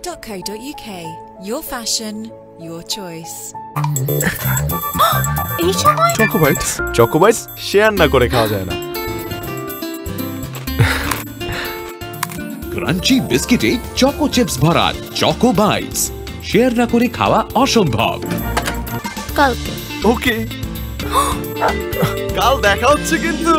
royaltyger.co.uk. Your fashion, your choice. এই সময় চকোবাইটস share না করে খাওয়া যায় না। ক্রাঞ্চি বিস্কিটে চকো চিপস ভরা চকো বাইটস, শেয়ার না করে খাওয়া অসম্ভব। কালকে ওকে, কাল দেখা হচ্ছে কিন্তু।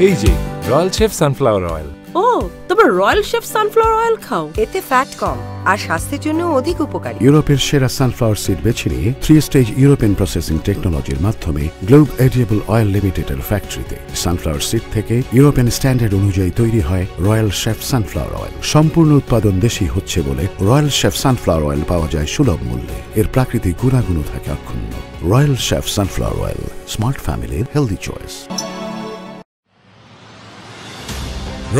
এই যে রয়্যাল শেফ সানফ্লাওয়ার অয়েল। ও, তবে রয়্যাল শেফ সানফ্লাওয়ার অয়েল খাও, এতে ফ্যাট কম আর স্বাস্থ্যের জন্য অধিক উপকারী। ইউরোপের সেরা সানফ্লাওয়ার সিড বেছে নিয়ে 3 স্টেজ ইউরোপিয়ান প্রসেসিং টেকনোলজির মাধ্যমে গ্লোব এডিয়েবল অয়েল লিমিটেডের ফ্যাক্টরিতে সানফ্লাওয়ার সিড থেকে ইউরোপিয়ান স্ট্যান্ডার্ড অনুযায়ী তৈরি হয় রয়্যাল শেফ সানফ্লাওয়ার অয়েল। সম্পূর্ণ উৎপাদন দেশি হচ্ছে বলে রয়্যাল শেফ সানফ্লাওয়ার অয়েল পাওয়া যায় সুলভ মূল্যে। এর প্রাকৃতিক গুণাগুণও থাকে অক্ষুণ্ণ। Royal Chef sunflower oil, smart ফ্যামিলির হেলদি চয়েস।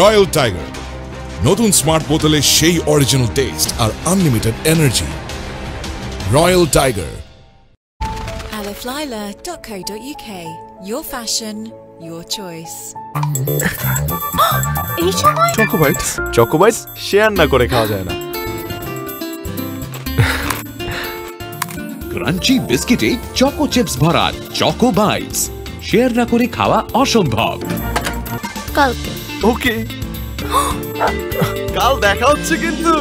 রয়্যাল টাইগার নতুন স্মার্ট বোতলে সেই অরিজিনাল টেস্ট আর unlimited energy. Royal Tiger. aliflila.co.uk. Your fashion, your choice. এই সময় চকোবাইটস শেয়ার না করে খাওয়া যায় না। ক্রাঞ্চি বিস্কিটে চকো চিপস ভরা চকো বাইটস, শেয়ার না করে খাওয়া অসম্ভব। কালকে ওকে, কাল দেখা হচ্ছে কিন্তু।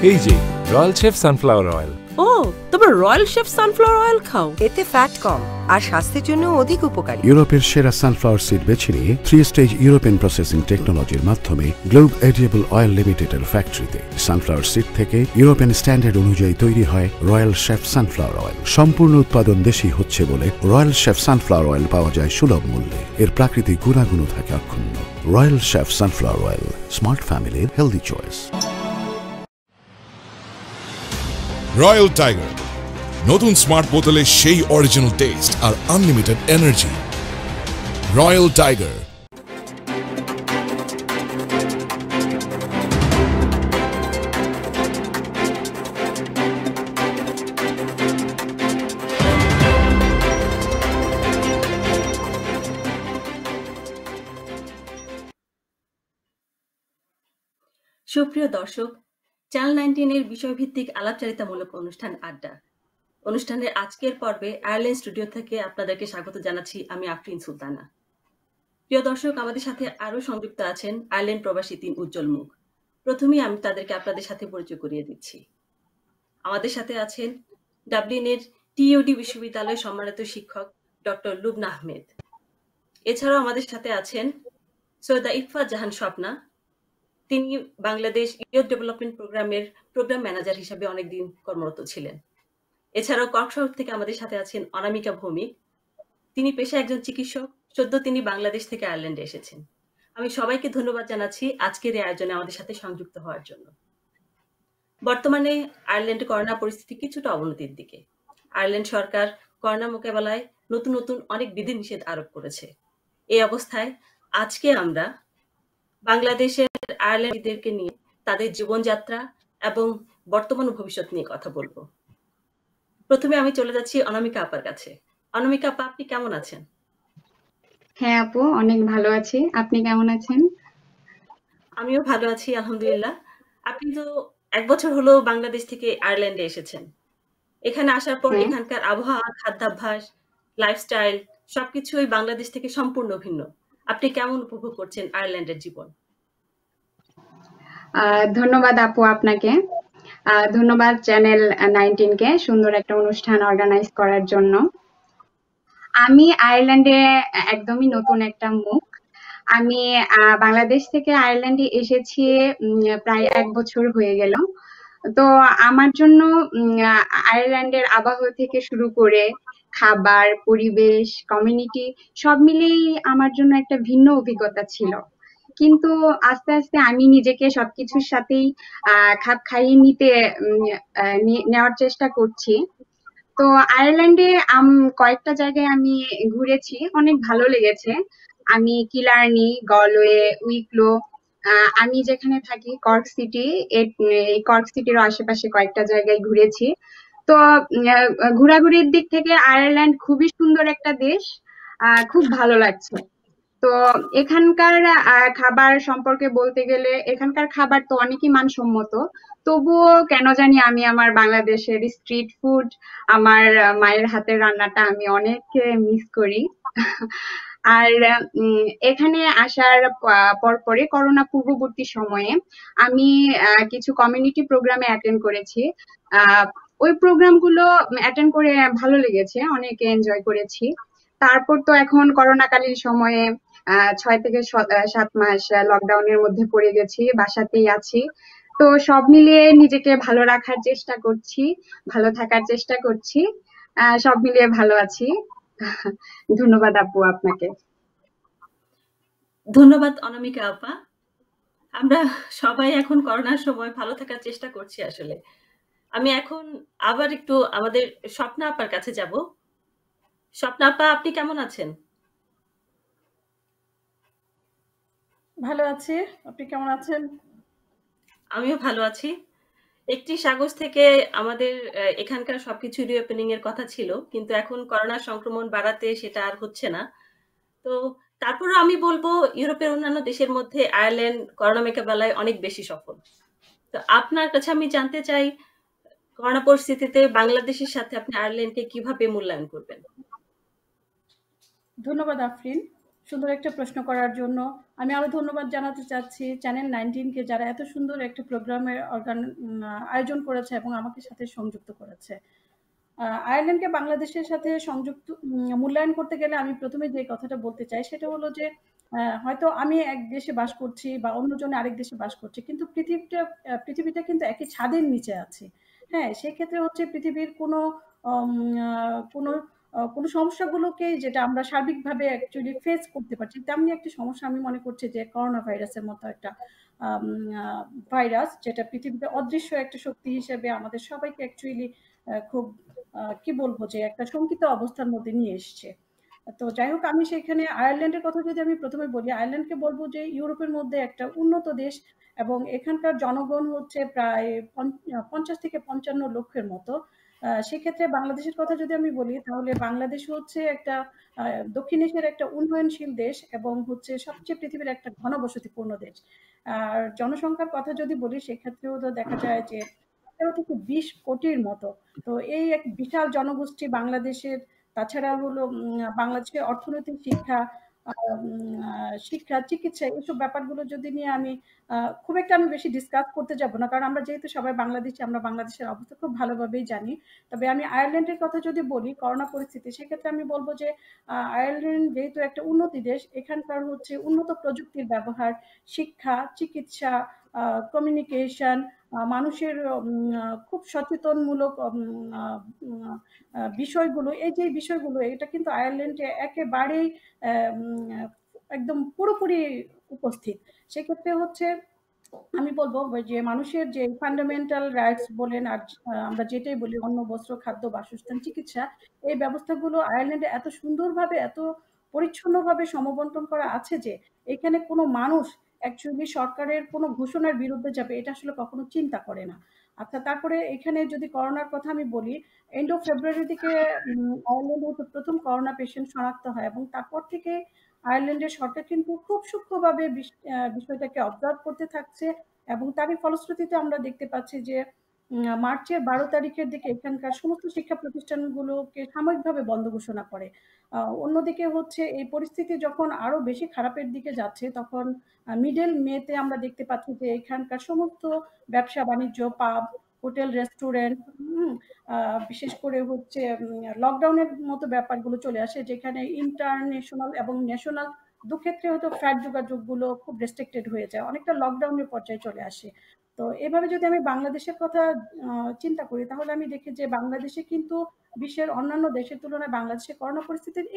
এই যে রয়্যাল শেফ সানফ্লাওয়ার অয়েল। ও, তবে রয়্যাল শেফ সানফ্লাওয়ার অয়েল খাও, এতে ফ্যাট কম আর স্বাস্থ্যের জন্য অধিক উপকারী। ইউরোপের সেরা সানফ্লাওয়ার সিড বেছে নিয়ে 3 স্টেজ ইউরোপিয়ান প্রসেসিং টেকনোলজির মাধ্যমে গ্লোব এডিয়েবল অয়েল লিমিটেডের ফ্যাক্টরিতে সানফ্লাওয়ার সিড থেকে ইউরোপিয়ান স্ট্যান্ডার্ড অনুযায়ী তৈরি হয় রয়্যাল শেফ সানফ্লাওয়ার অয়েল। সম্পূর্ণ উৎপাদন দেশি হচ্ছে বলে রয়্যাল শেফ সানফ্লাওয়ার অয়েল পাওয়া যায় সুলভ মূল্যে। এর প্রাকৃতিক গুণাগুণও থাকে অক্ষুণ্ণ। Royal Chef sunflower oil, smart ফ্যামিলির হেলদি চয়েস। রয়্যাল টাইগার নতুন স্মার্ট বোতলে সেই অরিজিনাল টেস্ট আর আনলিমিটেড এনার্জি। Royal tiger. সুপ্রিয় দর্শক, চ্যানেল 19 এর বিষয়ভিত্তিক আলাপচারিতামূলক অনুষ্ঠান আড্ডা অনুষ্ঠানের আজকের পর্বে আয়ারল্যান্ড স্টুডিও থেকে আপনাদেরকে স্বাগত জানাচ্ছি আমি আফরিন সুলতানা। প্রিয় দর্শক, আমাদের সাথে আরো সংযুক্ত আছেন আয়ারল্যান্ড প্রবাসী 3 উজ্জ্বল মুখ। প্রথমেই আমি তাদেরকে আপনাদের সাথে পরিচয় করিয়ে দিচ্ছি। আমাদের সাথে আছেন ডাবলিনের টিইউডি বিশ্ববিদ্যালয়ের সম্মানিত শিক্ষক ডক্টর লুবনা আহমেদ। এছাড়াও আমাদের সাথে আছেন সৈয়দা ইকফা জাহান স্বপ্না। তিনি বাংলাদেশ ইয়ুথ ডেভেলপমেন্ট প্রোগ্রামের প্রোগ্রাম ম্যানেজার হিসেবে অনেকদিন কর্মরত ছিলেন। এছাড়াও কক্সবাজার থেকে আমাদের সাথে আছেন অনামিকা ভৌমিক। তিনি পেশায় একজন চিকিৎসক, সদ্য তিনি বাংলাদেশ থেকে আয়ারল্যান্ডে এসেছেন। আমি সবাইকে ধন্যবাদ জানাচ্ছি আজকের এই আয়োজনে আমাদের সাথে সংযুক্ত হওয়ার জন্য। বর্তমানে আয়ারল্যান্ডে করোনা পরিস্থিতি কিছুটা অবনতির দিকে। আয়ারল্যান্ড সরকার করোনা মোকাবেলায় নতুন নতুন অনেক বিধিনিষেধ আরোপ করেছে। এই অবস্থায় আজকে আমরা বাংলাদেশের আয়ারল্যান্ডীদেরকে নিয়ে তাদের জীবনযাত্রা এবং বর্তমান ভবিষ্যৎ নিয়ে কথা বলবো। প্রথমে আমি চলে যাচ্ছি অনামিকা আপার কাছে। অনামিকা আপা, আপনি কেমন আছেন? হ্যাঁ আপু, অনেক ভালো আছি। আপনি কেমন আছেন? আমিও ভালো আছি আলহামদুলিল্লাহ। আপনি তো 1 বছর হলো বাংলাদেশ থেকে আয়ারল্যান্ডে এসেছেন। এখানে আসার পর এখানকার আবহাওয়া, খাদ্যাভ্যাস, লাইফস্টাইল সবকিছুই বাংলাদেশ থেকে সম্পূর্ণ ভিন্ন। আপনি কেমন উপভোগ করছেন আয়ারল্যান্ডের জীবন? ধন্যবাদ আপু আপনাকে। ধন্যবাদ চ্যানেল 19 কে সুন্দর একটা অনুষ্ঠান অর্গানাইজ করার জন্য। আমি আয়ারল্যান্ডে একদমই নতুন একটা মুখ। আমি বাংলাদেশ থেকে আয়ারল্যান্ডে এসেছি প্রায় 1 বছর হয়ে গেল। তো আমার জন্য আয়ারল্যান্ডের আবহাওয়া থেকে শুরু করে খাবার, পরিবেশ, কমিউনিটি সব মিলেই আমার জন্য একটা ভিন্ন অভিজ্ঞতা ছিল। কিন্তু আস্তে আস্তে আমি নিজেকে সবকিছুর সাথেই খাপ খাইয়ে নেওয়ার চেষ্টা করছি। তো আয়ারল্যান্ডে কয়েকটা জায়গায় আমি ঘুরেছি, অনেক ভালো লেগেছে। আমি কিলার্নি, গলওয়ে, উইকলো, আমি যেখানে থাকি কর্ক সিটি, এই কর্ক সিটির আশেপাশে কয়েকটা জায়গায় ঘুরেছি। তো ঘোরাঘুরির দিক থেকে আয়ারল্যান্ড খুবই সুন্দর একটা দেশ, খুব ভালো লাগছে। তো এখানকার খাবার সম্পর্কে বলতে গেলে এখানকার খাবার তো অনেকই মানসম্মত। তবুও কেন জানি আমি আমার বাংলাদেশের স্ট্রিট ফুড, আমার মায়ের হাতের রান্নাটা আমি অনেক মিস করি। আর এখানে আসার পরপরে করোনা পূর্ববর্তী সময়ে আমি কিছু কমিউনিটি প্রোগ্রামে অ্যাটেন্ড করেছি। ওই প্রোগ্রামগুলো অ্যাটেন্ড করে ভালো লেগেছে, অনেক এনজয় করেছি। তারপর তো এখন করোনাকালীন সময়ে 6 থেকে 7 মাস লকডাউনের মধ্যে পড়ে গেছি, বাসাতেই আছি। তো সব মিলিয়ে নিজেকে ভালো রাখার চেষ্টা করছি, ভালো থাকার চেষ্টা করছি, সব মিলিয়ে ভালো আছি। ধন্যবাদ আপু আপনাকে। ধন্যবাদ অনামিকা আপা। আমরা সবাই এখন করোনার সময় ভালো থাকার চেষ্টা করছি আসলে। আমি এখন আবার একটু আমাদের স্বপ্না আপার কাছে যাব। স্বপ্না আপা, আপনি কেমন আছেন? ভালো আছি, আপনি কেমন আছেন? আমিও ভালো আছি। 31 আগস্ট থেকে আমাদের এখানকার সবকিছু রিওপেনিং এর কথা ছিল, কিন্তু এখন করোনা সংক্রমণ বাড়াতে সেটা আর হচ্ছে না। তো তারপরও আমি বলবো ইউরোপের অন্যান্য দেশের মধ্যে আয়ারল্যান্ড করোনা মোকাবেলায় অনেক বেশি সফল। তো আপনার কাছে আমি জানতে চাই, করোনা পরিস্থিতিতে বাংলাদেশের সাথে আপনি আয়ারল্যান্ডকে কিভাবে মূল্যায়ন করবেন? ধন্যবাদ আফরিন, সুন্দর একটা প্রশ্ন করার জন্য। আমি আরো ধন্যবাদ জানাতে চাচ্ছি চ্যানেল 19 কে, যারা এত সুন্দর একটা প্রোগ্রামের আয়োজন করেছে এবং আমাকে সাথে সংযুক্ত করেছে। আয়ারল্যান্ডকে বাংলাদেশের সাথে সংযুক্ত মূল্যায়ন করতে গেলে আমি প্রথমে যে কথাটা বলতে চাই সেটা হলো যে হয়তো আমি এক দেশে বাস করছি বা অন্যজনে আরেক দেশে বাস করছি, কিন্তু পৃথিবীটা কিন্তু একই ছাদের নিচে আছে। হ্যাঁ, সেক্ষেত্রে হচ্ছে পৃথিবীর কোনো সমস্যাগুলোকে যেটা আমরা সার্বিকভাবে অ্যাকচুয়ালি ফেস করতে পারছি, তেমনি একটা সমস্যা আমি মনে করছি যে করোনা ভাইরাসের মতো একটা ভাইরাস, যেটা পৃথিবীতে অদৃশ্য একটা শক্তি হিসেবে আমাদের সবাইকে অ্যাকচুয়ালি খুব কি বলবো যে একটা শঙ্কিত অবস্থার মধ্যে নিয়ে এসছে। তো যাই হোক, আমি সেখানে আয়ারল্যান্ডের কথা যদি আমি প্রথমে বলি, আয়ারল্যান্ডকে বলবো যে ইউরোপের মধ্যে একটা উন্নত দেশ এবং এখানকার জনগণ হচ্ছে প্রায় 50 থেকে 55 লক্ষের মতো। সেক্ষেত্রে বাংলাদেশের কথা যদি আমি বলি, তাহলে বাংলাদেশ হচ্ছে একটা দক্ষিণ এশিয়ার একটা উন্নয়নশীল দেশ এবং হচ্ছে সবচেয়ে পৃথিবীর একটা ঘনবসতিপূর্ণ দেশ। আর জনসংখ্যার কথা যদি বলি, সেক্ষেত্রেও তো দেখা যায় যে 18 থেকে 20 কোটির মতো। তো এই এক বিশাল জনগোষ্ঠী বাংলাদেশের। তাছাড়া হলো বাংলাদেশের অর্থনৈতিক, শিক্ষা, চিকিৎসা, এইসব ব্যাপারগুলো যদি নিয়ে আমি খুব একটা বেশি ডিসকাস করতে যাব না, কারণ আমরা যেহেতু সবাই বাংলাদেশি, আমরা বাংলাদেশের অবস্থা খুব ভালোভাবেই জানি। তবে আমি আয়ারল্যান্ডের কথা যদি বলি, করোনা পরিস্থিতি, সেক্ষেত্রে আমি বলবো যে আয়ারল্যান্ড যেহেতু একটা উন্নতি দেশ, এখানকার হচ্ছে উন্নত প্রযুক্তির ব্যবহার, শিক্ষা, চিকিৎসা, কমিউনিকেশন, মানুষের খুব সচেতনমূলক বিষয়গুলো, এই যে বিষয়গুলো, এটা কিন্তু আয়ারল্যান্ডে একেবারেই একদম পুরোপুরি উপস্থিত। সেক্ষেত্রে হচ্ছে আমি বলবো যে মানুষের যে ফান্ডামেন্টাল রাইটস বলেন আর আমরা যেটাই বলি, অন্ন, বস্ত্র, খাদ্য, বাসস্থান, চিকিৎসা, এই ব্যবস্থাগুলো আয়ারল্যান্ডে এত সুন্দরভাবে, এত পরিচ্ছন্নভাবে সমবন্টন করা আছে যে এখানে কোনো মানুষ অ্যাকচুয়ালি সরকারের কোনো ঘোষণার বিরুদ্ধে যাবে এটা আসলে কখনো চিন্তা করে না। আচ্ছা, তারপরে এখানে যদি করোনার কথা আমি বলি, এন্ড অফ ফেব্রুয়ারি থেকে আয়ারল্যান্ডে প্রথম করোনা পেশেন্ট শনাক্ত হয় এবং তারপর থেকে আয়ারল্যান্ডের সরকার কিন্তু খুব সূক্ষ্মভাবে বিষয়টাকে অবজার্ভ করতে থাকছে এবং তারই ফলশ্রুতিতে আমরা দেখতে পাচ্ছি যে মার্চের 12 তারিখের দিকে এখানকার সমস্ত শিক্ষা প্রতিষ্ঠানগুলোকে সাময়িকভাবে বন্ধ ঘোষণা করে। অন্যদিকে হচ্ছে এই পরিস্থিতি যখন আরো বেশি খারাপের দিকে যাচ্ছে, তখন মিডল মেতে আমরা দেখতে পাচ্ছি যে এখানকার সমস্ত ব্যবসা বাণিজ্য, পাব, হোটেল, রেস্টুরেন্ট, বিশেষ করে হচ্ছে লকডাউনের মতো ব্যাপারগুলো চলে আসে, যেখানে ইন্টারন্যাশনাল এবং ন্যাশনাল দুক্ষেত্রে হয়তো ফ্লাইট যোগাযোগগুলো খুব রেস্ট্রিক্টেড হয়ে যায়, অনেকটা লকডাউনের পর্যায়ে চলে আসে। তো এভাবে যদি আমি বাংলাদেশের কথা চিন্তা করি, তাহলে আমি দেখি যে বাংলাদেশে কিন্তু বিশ্বের অন্যান্য দেশের তুলনায় বাংলাদেশে করোনা পরিস্থিতির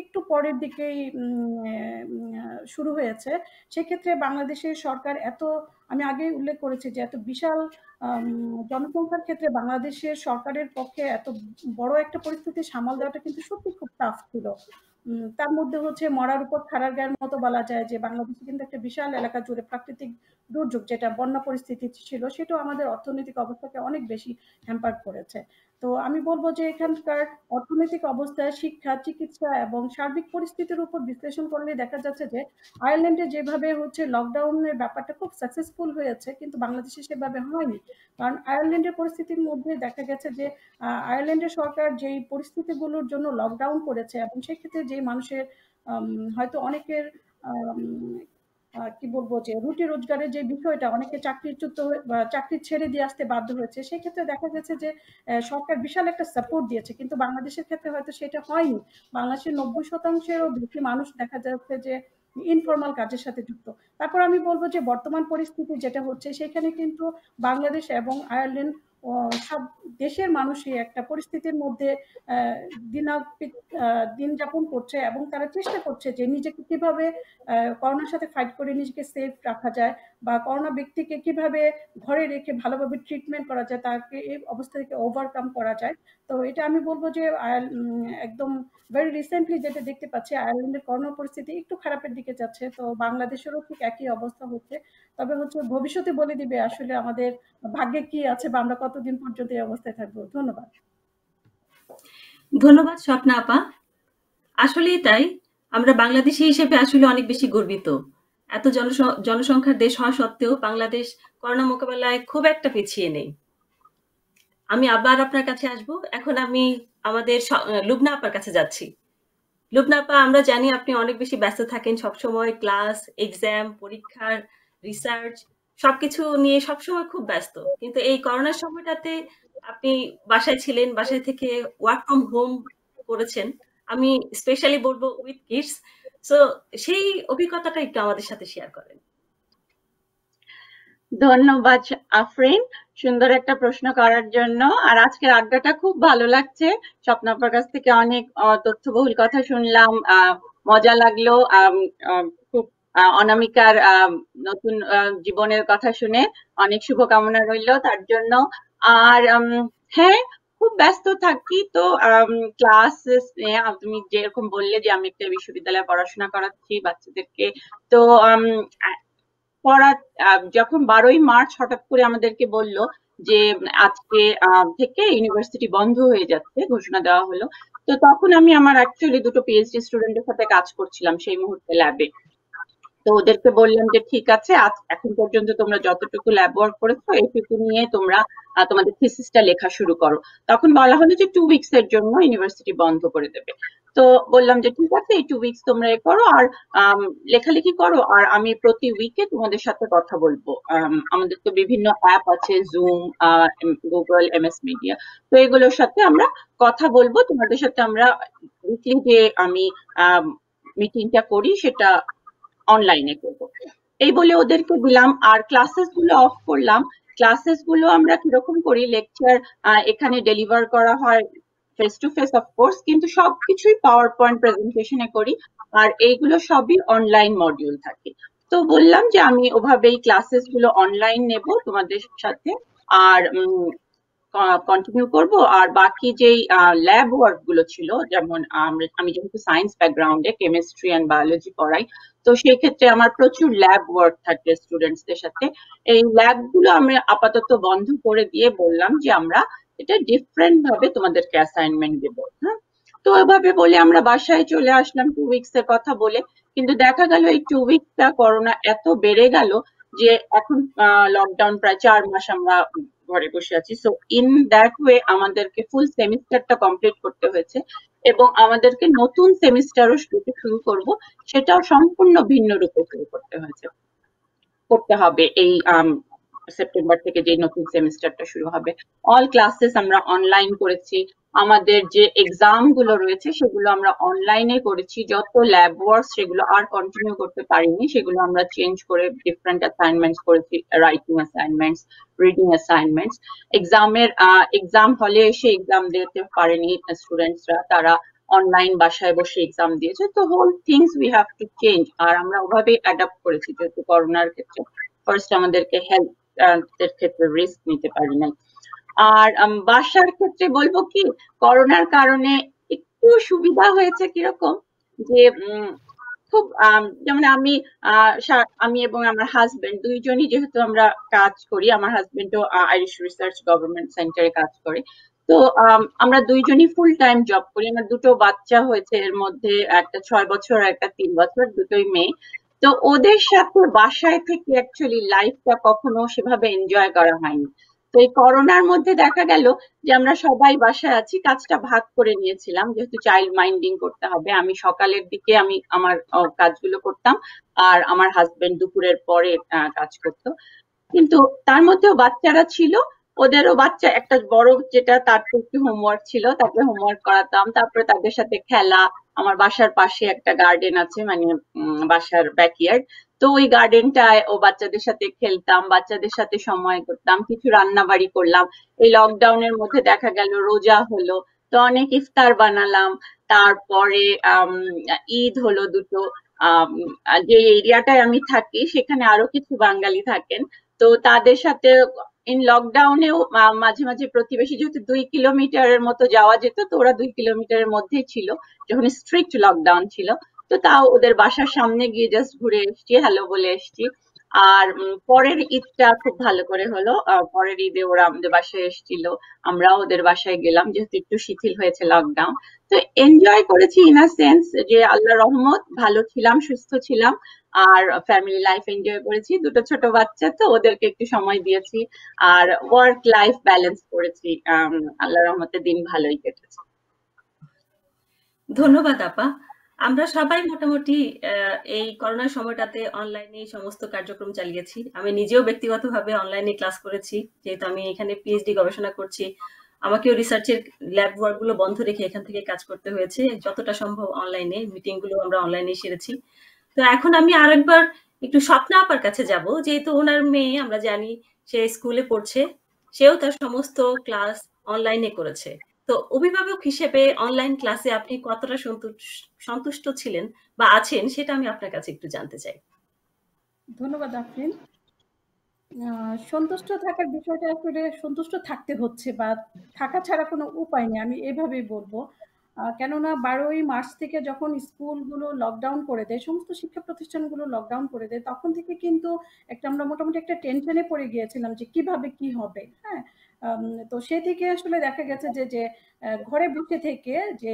একটু পরের দিকেই শুরু হয়েছে। সেক্ষেত্রে বাংলাদেশের সরকার আমি আগেই উল্লেখ করেছি যে এত বিশাল জনসংখ্যার ক্ষেত্রে বাংলাদেশের সরকারের পক্ষে এত বড় একটা পরিস্থিতি সামাল দেওয়াটা কিন্তু সত্যি খুব টাফ ছিল। তার মধ্যে হচ্ছে মরার উপর খাড়ার গায়ের মতো বলা যায় যে বাংলাদেশে কিন্তু একটা বিশাল এলাকা জুড়ে প্রাকৃতিক দুর্যোগ, যেটা বন্যা পরিস্থিতি ছিল, সেটাও আমাদের অর্থনৈতিক অবস্থাকে অনেক বেশি হ্যাম্পার করেছে। তো আমি বলব যে এখানকার অর্থনৈতিক অবস্থা, শিক্ষা, চিকিৎসা এবং সার্বিক পরিস্থিতির উপর বিশ্লেষণ করলে দেখা যাচ্ছে যে আয়ারল্যান্ডে যেভাবে হচ্ছে লকডাউনের ব্যাপারটা খুব সাকসেসফুল হয়েছে, কিন্তু বাংলাদেশে সেভাবে হয়নি। কারণ আয়ারল্যান্ডের পরিস্থিতির মধ্যে দেখা গেছে যে আয়ারল্যান্ডের সরকার যেই পরিস্থিতিগুলোর জন্য লকডাউন করেছে এবং সেক্ষেত্রে যে মানুষের হয়তো অনেকের কি বলবো যে রুটি রোজগারের যে বিষয়টা, অনেকে চাকরিচ্যুত চাকরি ছেড়ে দিয়ে আসতে বাধ্য হয়েছে, সেক্ষেত্রে দেখা গেছে যে সরকার বিশাল একটা সাপোর্ট দিয়েছে, কিন্তু বাংলাদেশের ক্ষেত্রে হয়তো সেটা হয়নি। বাংলাদেশের 90%-এরও বেশি মানুষ দেখা যাচ্ছে যে ইনফর্মাল কাজের সাথে যুক্ত। তারপর আমি বলবো যে বর্তমান পরিস্থিতি যেটা হচ্ছে সেখানে কিন্তু বাংলাদেশ এবং আয়ারল্যান্ড সব দেশের মানুষই একটা পরিস্থিতির মধ্যে দিন যাপন করছে এবং তারা চেষ্টা করছে যে নিজেকে কিভাবে করোনার সাথে ফাইট করে নিজেকে সেফ রাখা যায়, বা করোনা ব্যক্তিকে কিভাবে ঘরে রেখে ভালোভাবে ট্রিটমেন্ট করা যায়, তাকে এই অবস্থা থেকে ওভারকাম করা যায়। তো এটা আমি বলবো যে একদম ভেরি রিসেন্টলি যেটা দেখতে পাচ্ছি, আয়ারল্যান্ডের করোনা পরিস্থিতি একটু খারাপের দিকে যাচ্ছে, তো বাংলাদেশেরও ঠিক একই অবস্থা হচ্ছে। তবে হচ্ছে ভবিষ্যতে বলে দিবে আসলে আমাদের ভাগ্যে কি আছে বা আমরা কতদিন পর্যন্ত এই অবস্থায় থাকবো। ধন্যবাদ। ধন্যবাদ স্বপ্না আপা। আসলেই তাই, আমরা বাংলাদেশি হিসেবে আসলে অনেক বেশি গর্বিত। এত জনসংখ্যার দেশ হওয়া সত্ত্বেও বাংলাদেশ করোনা মোকাবেলায় খুব একটা পিছিয়ে নেই। আমি আবার আপনার কাছে আসব। এখন আমি আমাদের লুবনা আপার কাছে যাচ্ছি। লুবনা আপা, আমরা জানি আপনি অনেক বেশি ব্যস্ত থাকেন, সবসময় ক্লাস, এক্সাম, পরীক্ষার, রিসার্চ সবকিছু নিয়ে সবসময় খুব ব্যস্ত। কিন্তু এই করোনার সময়টাতে আপনি বাসায় ছিলেন, বাসায় থেকে ওয়ার্ক ফ্রম হোম করেছেন। আমি স্পেশালি বলবো উইথ কিডস। সো সেই অভিজ্ঞতাটা একটু আমাদের সাথে শেয়ার করেন। ধন্যবাদ আফরিন, সুন্দর একটা প্রশ্ন করার জন্য। আর আজকের আড্ডাটা খুব ভালো লাগছে, স্বপ্নাপার কাছ থেকে অনেক তথ্যবহুল কথা শুনলাম, মজা লাগলো। খুব অনামিকার নতুন জীবনের কথা শুনে অনেক শুভকামনা রইল তার জন্য। আর হ্যাঁ, খুব ব্যস্ত থাকি। তো ক্লাসেস তুমি যেরকম বললে যে আমি একটা বিশ্ববিদ্যালয়ে পড়াশোনা করাচ্ছি বাচ্চাদেরকে, তো পড়া যখন 12ই মার্চ হঠাৎ করে আমাদেরকে বলল যে আজকে থেকে ইউনিভার্সিটি বন্ধ হয়ে যাচ্ছে, ঘোষণা দেওয়া হলো, তো তখন আমি আমার অ্যাকচুয়ালি দুটো পিএইচডি স্টুডেন্টের সাথে কাজ করছিলাম সেই মুহূর্তে ল্যাবে। তো ওদেরকে বললাম যে ঠিক আছে, এখন পর্যন্ত তোমরা যতটুকু ল্যাব ওয়ার্ক করেছো এইটুকু নিয়ে তোমরা তোমাদের থিসিসটা লেখা শুরু করো। তখন বলা হলো যে 2 উইকস এর জন্য ইউনিভার্সিটি বন্ধ করে দেবে। তো বললাম যে ঠিক আছে, এই 2 উইকস তোমরা এ করো আর লেখালেখি করো, আর আমি প্রতি উইকে তোমাদের সাথে কথা বলবো। আমাদের তো বিভিন্ন অ্যাপ আছে, জুম, গুগল, এমএস মিডিয়া, তো এগুলোর সাথে আমরা কথা বলবো, তোমাদের সাথে আমরা উইকলি যে আমি মিটিংটা করি সেটা অনলাইনে করবো, এই বলে ওদেরকে দিলাম। আর ক্লাসেস গুলো অফ করলাম। ক্লাসেস গুলো আমরা কিরকম করি, লেকচার এখানে ডেলিভার করা হয় ফেস টু ফেস অফকোর্স, কিন্তু সবকিছুই পাওয়ার পয়েন্ট প্রেজেন্টেশনে করি, আর এইগুলো সবই অনলাইন মডিউল থাকে। তো বললাম যে আমি ওভাবেই ক্লাসেস গুলো অনলাইন নেব তোমাদের সাথে আর কন্টিনিউ করব। আর বাকি যেই ল্যাব ওয়ার্ক গুলো ছিল, যেমন আমি যেহেতু সায়েন্স ব্যাকগ্রাউন্ডে কেমিস্ট্রি এন্ড বায়োলজি পড়াই, তো সেই ক্ষেত্রে আমার প্রচুর ল্যাব ওয়ার্ক থাকে স্টুডেন্টসদের সাথে। এই ল্যাব গুলো আমি আপাতত বন্ধ করে দিয়ে বললাম যে আমরা এটা ডিফারেন্ট ভাবে তোমাদেরকে অ্যাসাইনমেন্ট দেব। হ্যাঁ, তো ওইভাবে বলে আমরা বাসায় চলে আসলাম 2 উইকস এর কথা বলে। কিন্তু দেখা গেল এই 2 উইকসটা করোনা এত বেড়ে গেল যে এখন লকডাউন প্রায় 4 মাস আমরা ঘরে বসে আছি। সো ইন দ্যাট ওয়ে আমাদেরকে ফুল সেমিস্টারটা কমপ্লিট করতে হয়েছে, এবং আমাদেরকে নতুন সেমিস্টারও শুরু করব, সেটাও সম্পূর্ণ ভিন্ন রূপে শুরু করতে হবে। এই সেপ্টেম্বর থেকে যে নতুন সেমিস্টারটা শুরু হবে, অল ক্লাসেস আমরা অনলাইন করেছি। আমাদের যে এক্সাম গুলো রয়েছে সেগুলো আমরা অনলাইনে করেছি। যত ল্যাব ওয়ার্ক সেগুলো আর কন্টিনিউ করতে পারিনি, সেগুলো আমরা চেঞ্জ করে ডিফারেন্ট অ্যাসাইনমেন্টস করেছি, writing assignments, reading assignments. Exam হলে এসে এক্সাম দিতে পারেনি স্টুডেন্টসরা, তারা অনলাইন বাসায় বসে এক্সাম দিয়েছে। তো whole things we have to change, আর আমরা ওভাবেই অ্যাডাপ্ট করেছি, যেহেতু করোনার ক্ষেত্রে ফার্স্ট আমাদেরকে হেলথ এর ক্ষেত্রে রিস্ক নিতে পারি নাই। আর বাসার ক্ষেত্রে বলবো কি, করোনার কারণে একটু সুবিধা হয়েছে কিরকম, যে খুব যেমন আমি এবং আমার হাজবেন্ড দুইজনই যেহেতু আমরা কাজ করি, আমার হাজবেন্ডও আইরিশ রিসার্চ গভর্নমেন্ট সেন্টারে কাজ করে, তো আমরা দুইজনই ফুল টাইম জব করি। আমার দুটো বাচ্চা হয়েছে, এর মধ্যে একটা 6 বছর আর একটা 3 বছর, দুটোই মেয়ে। তো ওদের সাথে বাসায় থেকে অ্যাকচুয়ালি লাইফটা কখনো সেভাবে এনজয় করা হয়নি। তো এই করোনার মধ্যে দেখা গেল যে আমরা সবাই বাসায় আছি, কাজটা ভাগ করে নিয়েছিলাম, যেহেতু চাইল্ড মাইন্ডিং করতে হবে। আমি সকালের দিকে আমি আমার কাজগুলো করতাম, আর আমার হাজবেন্ড দুপুরের পরে কাজ করতো। কিন্তু তার মধ্যেও বাচ্চারা ছিল, ওদেরও বাচ্চা একটা বড় যেটা, তার তো একটু হোমওয়ার্ক ছিল, তারপরে হোমওয়ার্ক করাতাম, তারপরে তাদের সাথে খেলা। আমার বাসার পাশে একটা গার্ডেন আছে, মানে বাসার ব্যাকইয়ার্ড। তো ওই গার্ডেনটায় ও বাচ্চাদের সাথে খেলতাম, বাচ্চাদের সাথে সময় করতাম, কিছু রান্না বাড়ি করলাম। এই লকডাউনের মধ্যে দেখা গেল রোজা হলো, তো অনেক ইফতার বানালাম। তারপরে ঈদ হলো দুটো। যে এরিয়াটায় আমি থাকি সেখানে আরো কিছু বাঙালি থাকেন, তো তাদের সাথে ইন লকডাউনেও মাঝে মাঝে প্রতিবেশী, যেহেতু 2 কিলোমিটারের মতো যাওয়া যেত, তো ওরা 2 কিলোমিটারের মধ্যেই ছিল যখন স্ট্রিক্ট লকডাউন ছিল। তো তাও ওদের বাসার সামনে গিয়ে জাস্ট ঘুরে এসছি, হ্যালো বলে এসছি। আর পরের ঈদটা খুব ভালো করে হলো। পরের ঈদে ওরা আমাদের বাসায় এসেছিল, আমরাও ওদের বাসায় গেলাম, যেহেতু একটু শিথিল হয়েছে লকডাউন। তো এনজয় করেছি ইন আ সেন্স যে আল্লাহর রহমত, ভালো ছিলাম, সুস্থ ছিলাম, আর ফ্যামিলি লাইফ এনজয় করেছি। দুটো ছোট বাচ্চা, তো ওদেরকে একটু সময় দিয়েছি, আর ওয়ার্ক লাইফ ব্যালেন্স করেছি। আল্লাহর রহমতে দিন ভালোই কেটেছে। ধন্যবাদ আপা। আমরা সবাই মোটামুটি এই করোনার সময়টাতে অনলাইনে সমস্ত কার্যক্রম চালিয়েছি। আমি নিজেও ব্যক্তিগতভাবে অনলাইনে ক্লাস করেছি, যেহেতু আমি এখানে পিএইচডি গবেষণা করছি। আমাকেও রিসার্চের ল্যাব ওয়ার্কগুলো বন্ধ রেখে এখান থেকে কাজ করতে হয়েছে, যতটা সম্ভব অনলাইনে। মিটিংগুলো আমরা অনলাইনে সেরেছি। তো এখন আমি আরেকবার একটু স্বপ্না আপার কাছে যাব, যেহেতু ওনার মেয়ে আমরা জানি সে স্কুলে পড়ছে, সেও তার সমস্ত ক্লাস অনলাইনে করেছে। তো অভিভাবক হিসেবে অনলাইন ক্লাসে আপনি কতটা সন্তুষ্ট ছিলেন বা আছেন, সেটা আমি আপনার কাছে একটু জানতে চাই। ধন্যবাদ আফরিন। সন্তুষ্ট থাকার বিষয়টা আসলে সন্তুষ্ট থাকতে হচ্ছে, বা থাকা ছাড়া কোনো উপায় নেই, আমি এভাবেই বলবো। কেননা 12ই মার্চ থেকে যখন স্কুলগুলো লকডাউন করে দেয়, সমস্ত শিক্ষা প্রতিষ্ঠানগুলো লকডাউন করে দেয়, তখন থেকে কিন্তু আমরা মোটামুটি একটা টেনশনে পড়ে গিয়েছিলাম যে কিভাবে কি হবে। হ্যাঁ, তো সেদিকে আসলে দেখা গেছে যে ঘরে বসে থেকে যে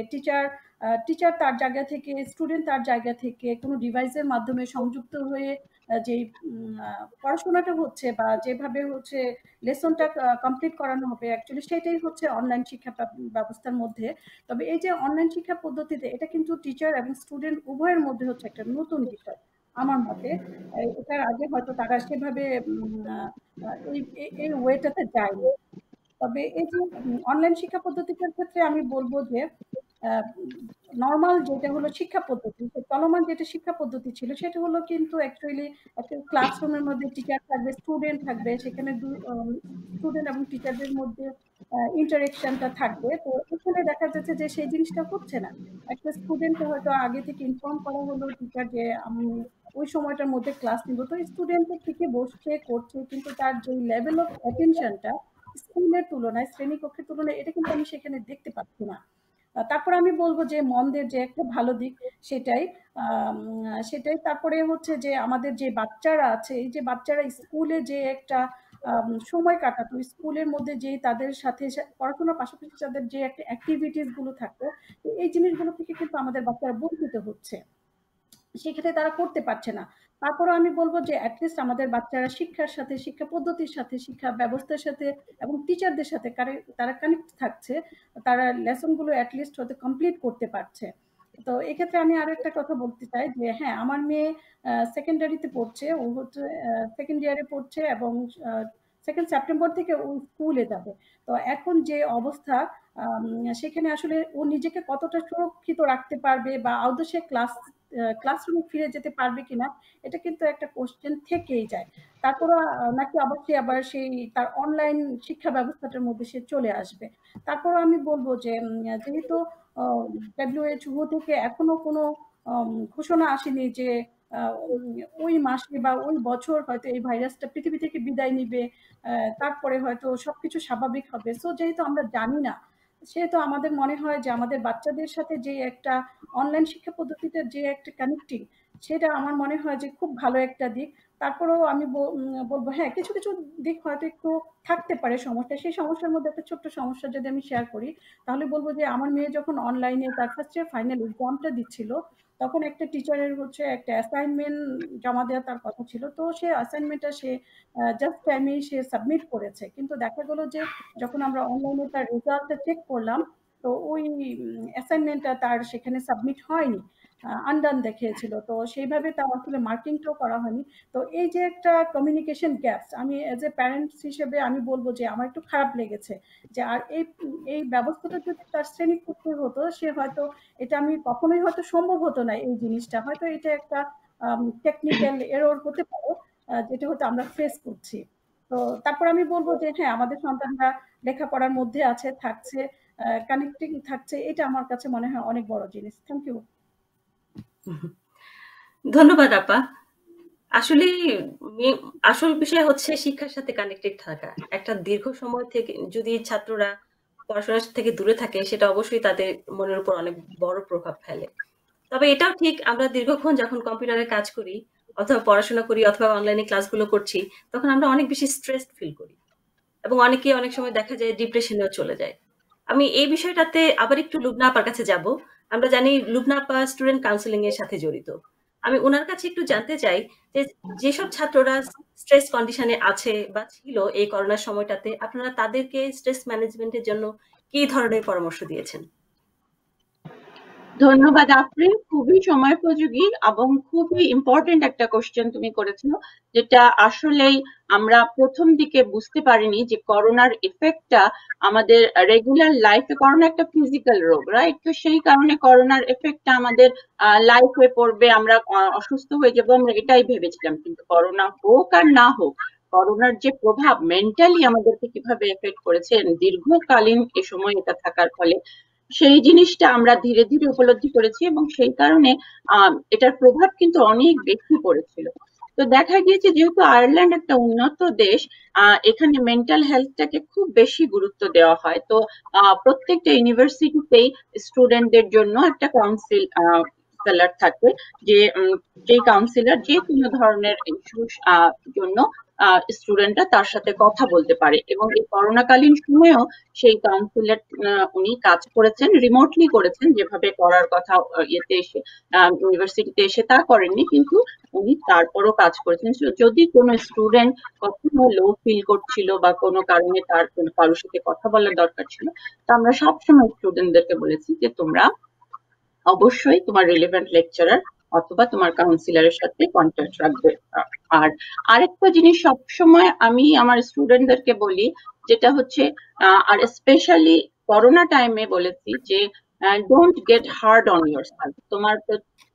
টিচার তার জায়গা থেকে, স্টুডেন্ট তার জায়গা থেকে কোনো ডিভাইসের মাধ্যমে সংযুক্ত হয়ে যে পড়াশোনাটা হচ্ছে বা যেভাবে হচ্ছে লেসনটা কমপ্লিট করানো হবে, অ্যাকচুয়ালি সেটাই হচ্ছে অনলাইন শিক্ষা ব্যবস্থার মধ্যে। তবে এই যে অনলাইন শিক্ষা পদ্ধতিতে, এটা কিন্তু টিচার এবং স্টুডেন্ট উভয়ের মধ্যে হচ্ছে একটা নতুন বিষয় আমার মতে। এটার আগে হয়তো তারা সেভাবে এই ওয়েটাতে যায়নি। তবে এই যে অনলাইন শিক্ষা পদ্ধতিটার ক্ষেত্রে আমি বলবো যে নর্মাল যেটা হলো শিক্ষা পদ্ধতি, চলমান যেটা শিক্ষা পদ্ধতি ছিল, সেটা হলো কিন্তু অ্যাকচুয়ালি একটা ক্লাসরুমের মধ্যে টিচার থাকবে, স্টুডেন্ট থাকবে, সেখানে স্টুডেন্ট এবং টিচারদের মধ্যে ইন্টারেকশনটা থাকবে। তো এখানে দেখা যাচ্ছে যে সেই জিনিসটা হচ্ছে না। একটা স্টুডেন্টকে হয়তো আগে থেকে ইনফর্ম করা হলো টিচার যে আমি ওই সময়টার মধ্যে ক্লাস নিব, তো স্টুডেন্টটা ঠিকই বসছে করছে, কিন্তু তার যে লেভেল অফ অ্যাটেনশনটা স্কুলের তুলনায়, শ্রেণীকক্ষের তুলনায়, এটা কিন্তু আমি সেখানে দেখতে পাচ্ছি না। তারপর আমি বলবো যে মন্দের যে একটা ভালো দিক সেটাই। তারপরে হচ্ছে যে আমাদের যে বাচ্চারা আছে, এই যে বাচ্চারা স্কুলে যে একটা সময় কাটাতো, স্কুলের মধ্যে যে তাদের সাথে পড়াশোনার পাশাপাশি তাদের যে একটা অ্যাক্টিভিটিস গুলো থাকতো, এই জিনিসগুলো থেকে কিন্তু আমাদের বাচ্চারা বঞ্চিত হচ্ছে, সেক্ষেত্রে তারা করতে পারছে না। তারপরে আমি বলবো যে অ্যাটলিস্ট আমাদের বাচ্চারা শিক্ষার সাথে, শিক্ষা পদ্ধতির সাথে, শিক্ষা ব্যবস্থার সাথে এবং টিচারদের সাথে তারা কানেক্ট থাকছে, তারা লেসনগুলো অ্যাটলিস্ট হয়তো কমপ্লিট করতে পারছে। তো এক্ষেত্রে আমি আরো একটা কথা বলতে চাই যে হ্যাঁ, আমার মেয়ে সেকেন্ডারিতে পড়ছে, ও হচ্ছে সেকেন্ড ইয়ারে পড়ছে, এবং 2 সেপ্টেম্বর থেকে ও স্কুলে যাবে। তো এখন যে অবস্থা, সেখানে আসলে ও নিজেকে কতটা সুরক্ষিত রাখতে পারবে বা আদৌ সে ক্লাসরুমে ফিরে যেতে পারবে কিনা, এটা কিন্তু একটা কোশ্চেন থেকেই যায়। তারপর নাকি আবার সেই তার অনলাইন শিক্ষা ব্যবস্থাটার মধ্যে সে চলে আসবে। তারপর আমি বলবো যে যেহেতু WHO থেকে এখনো কোনো ঘোষণা আসেনি যে ওই মাসে বা ওই বছর হয়তো এই ভাইরাসটা পৃথিবী থেকে বিদায় নিবে, তারপরে হয়তো সবকিছু স্বাভাবিক হবে। সো যেহেতু আমরা জানি না, সেহেতু আমাদের মনে হয় যে আমাদের বাচ্চাদের সাথে যে একটা অনলাইন শিক্ষা পদ্ধতিতে যে একটা কানেক্টিং, সেটা আমার মনে হয় যে খুব ভালো একটা দিক। তারপরেও আমি বলব হ্যাঁ, কিছু, কিছু দিক হয়তো একটু থাকতে পারে সমস্যা। সেই সমস্যার মধ্যে একটা ছোট্ট সমস্যা যদি আমি শেয়ার করি, তাহলে বলব যে আমার মেয়ে যখন অনলাইনে তার ফার্স্ট ইয়ার ফাইনাল এক্সামটা দিচ্ছিল, তখন একটা টিচারের হচ্ছে একটা অ্যাসাইনমেন্ট জমা দেওয়া তার কথা ছিল। তো সে অ্যাসাইনমেন্টটা সে জাস্ট টাইমেই সে সাবমিট করেছে। কিন্তু দেখা গেল যে যখন আমরা অনলাইনে তার রেজাল্টটা চেক করলাম, তো ওই অ্যাসাইনমেন্টটা তার সেখানে সাবমিট হয়নি। আনডান দেখিয়েছিল। তো সেইভাবে তার আসলে মার্কিংটাও করা হয়নি। তো এই যে একটা কমিউনিকেশন গ্যাপস, আমি অ্যাজ এ প্যারেন্টস হিসেবে আমি বলব যে আমার একটু খারাপ লেগেছে যে আর এই ব্যবস্থাটা যদি তার শ্রেণীকক্ষে হতো, সে হয়তো এটা আমি কখনোই হয়তো সম্ভব হতো না এই জিনিসটা। হয়তো এটা একটা টেকনিক্যাল এরর হতে পারে, যেটা হয়তো আমরা ফেস করছি। তো তারপর আমি বলব যে হ্যাঁ, আমাদের সন্তানরা লেখাপড়ার মধ্যে আছে, থাকছে, কানেক্টিং থাকছে। এটা আমার কাছে মনে হয় অনেক বড় জিনিস। Thank you. ধন্যবাদ আপা। আসলে আসল বিষয় হচ্ছে শিক্ষার সাথে কানেক্টেড থাকা। একটা দীর্ঘ সময় থেকে যদি ছাত্ররা পড়াশোনা থেকে দূরে থাকে, সেটা অবশ্যই তাদের মনের উপর অনেক বড় প্রভাব ফেলে। তবে এটাও ঠিক, আমরা দীর্ঘক্ষণ যখন কম্পিউটারে কাজ করি অথবা পড়াশোনা করি অথবা অনলাইনে ক্লাসগুলো করছি, তখন আমরা অনেক বেশি স্ট্রেসড ফিল করি এবং অনেকে অনেক সময় দেখা যায় ডিপ্রেশনেও চলে যায়। আমি এই বিষয়টাতে আবার একটু লুবনা আপার কাছে যাব। আমরা জানি লুবনা আপা স্টুডেন্ট কাউন্সেলিং এর সাথে জড়িত। আমি ওনার কাছে একটু জানতে চাই যে যেসব ছাত্ররা স্ট্রেস কন্ডিশনে আছে বা ছিল এই করোনার সময়টাতে, আপনারা তাদেরকে স্ট্রেস ম্যানেজমেন্টের জন্য কি ধরনের পরামর্শ দিয়েছেন? ধন্যবাদ আফরিন, খুবই সময়োপযোগী এবং খুবই ইম্পর্টেন্ট একটা কোশ্চেন তুমি করেছো, যেটা আসলেই আমরা প্রথম দিকে বুঝতে পারিনি যে করোনার এফেক্টটা আমাদের রেগুলার লাইফে, করোনা একটা ফিজিক্যাল রোগ, রাইট? তো সেই কারণে করোনার এফেক্টটা আমাদের লাইফে পড়বে, আমরা অসুস্থ হয়ে যাবো, আমরা এটাই ভেবেছিলাম। কিন্তু করোনা হোক আর না হোক, করোনার যে প্রভাব মেন্টালি আমাদেরকে কিভাবে এফেক্ট করেছে দীর্ঘকালীন এ সময় এটা থাকার ফলে, সেই জিনিসটা আমরা ধীরে ধীরে উপলব্ধি করেছি এবং সেই কারণে এটার প্রভাব কিন্তু অনেক বেশি পড়েছিল। তো দেখা গিয়েছে যেহেতু আয়ারল্যান্ড একটা উন্নত দেশ, এখানে মেন্টাল হেলথটাকে খুব বেশি গুরুত্ব দেওয়া হয়। তো প্রত্যেকটা ইউনিভার্সিটিতেই স্টুডেন্টদের জন্য একটা কাউন্সিলর থাকে, যে কাউন্সিলর যে কোনো ধরনের ইস্যুর জন্য স্টুডেন্টরা তার সাথে কথা বলতে পারে। এবং এই করোনাকালীন সময়েও সেই কাউন্সিলর উনি কাজ করেছেন, রিমোটলি করেছেন, যেভাবে করার কথা ইয়েতে এসে ইউনিভার্সিটিতে এসে তা করেননি, কিন্তু উনি তারপরও কাজ করেছেন। যদি কোনো স্টুডেন্ট কখনো লো ফিল করছিল বা কোনো কারণে তার কারোর সাথে কথা বলার দরকার ছিল, তা আমরা সবসময় স্টুডেন্টদেরকে বলেছি যে তোমরা অবশ্যই তোমার রিলেভেন্ট লেকচারার অথবা তোমার কাউন্সিলরের সাথে কন্ট্যাক্ট রাখবে। আর আরেকটা জিনিস সবসময় আমি আমার স্টুডেন্টদেরকে বলি, যেটা হচ্ছে আর স্পেশালি করোনা টাইমে বলেছি যে don't get hard on yourself. তোমার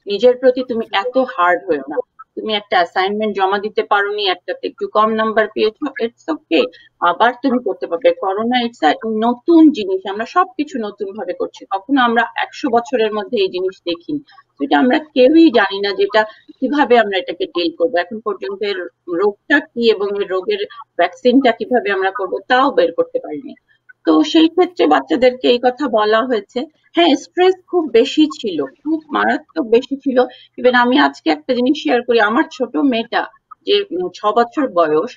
নিজের প্রতি তুমি এত হার্ড হয়েও না। তুমি একটা অ্যাসাইনমেন্ট জমা দিতে পারোনি, একটাতে একটু কম নাম্বার পেয়েছো, ইটস ওকে, আবার তুমি করতে পারবে। করোনা ইটস নতুন জিনিস, আমরা সবকিছু নতুন ভাবে করছি, কখনো আমরা 100 বছরের মধ্যে এই জিনিস দেখিনি। এটা আমরা কেউই জানি না যেটা কিভাবে আমরা এটাকে ডিল করবো। এখন পর্যন্ত এর রোগটা কি এবং এর রোগের ভ্যাকসিনটা কিভাবে আমরা করবো তাও বের করতে পারিনি। তো সেই ক্ষেত্রে বাচ্চাদেরকে এই কথা বলা হয়েছে। হ্যাঁ, স্ট্রেস খুব বেশি ছিল, খুব মারাত্মক বেশি ছিল। ইভেন আমি আজকে একটা জিনিস শেয়ার করি, আমার ছোট মেয়েটা যে 6 বছর বয়স,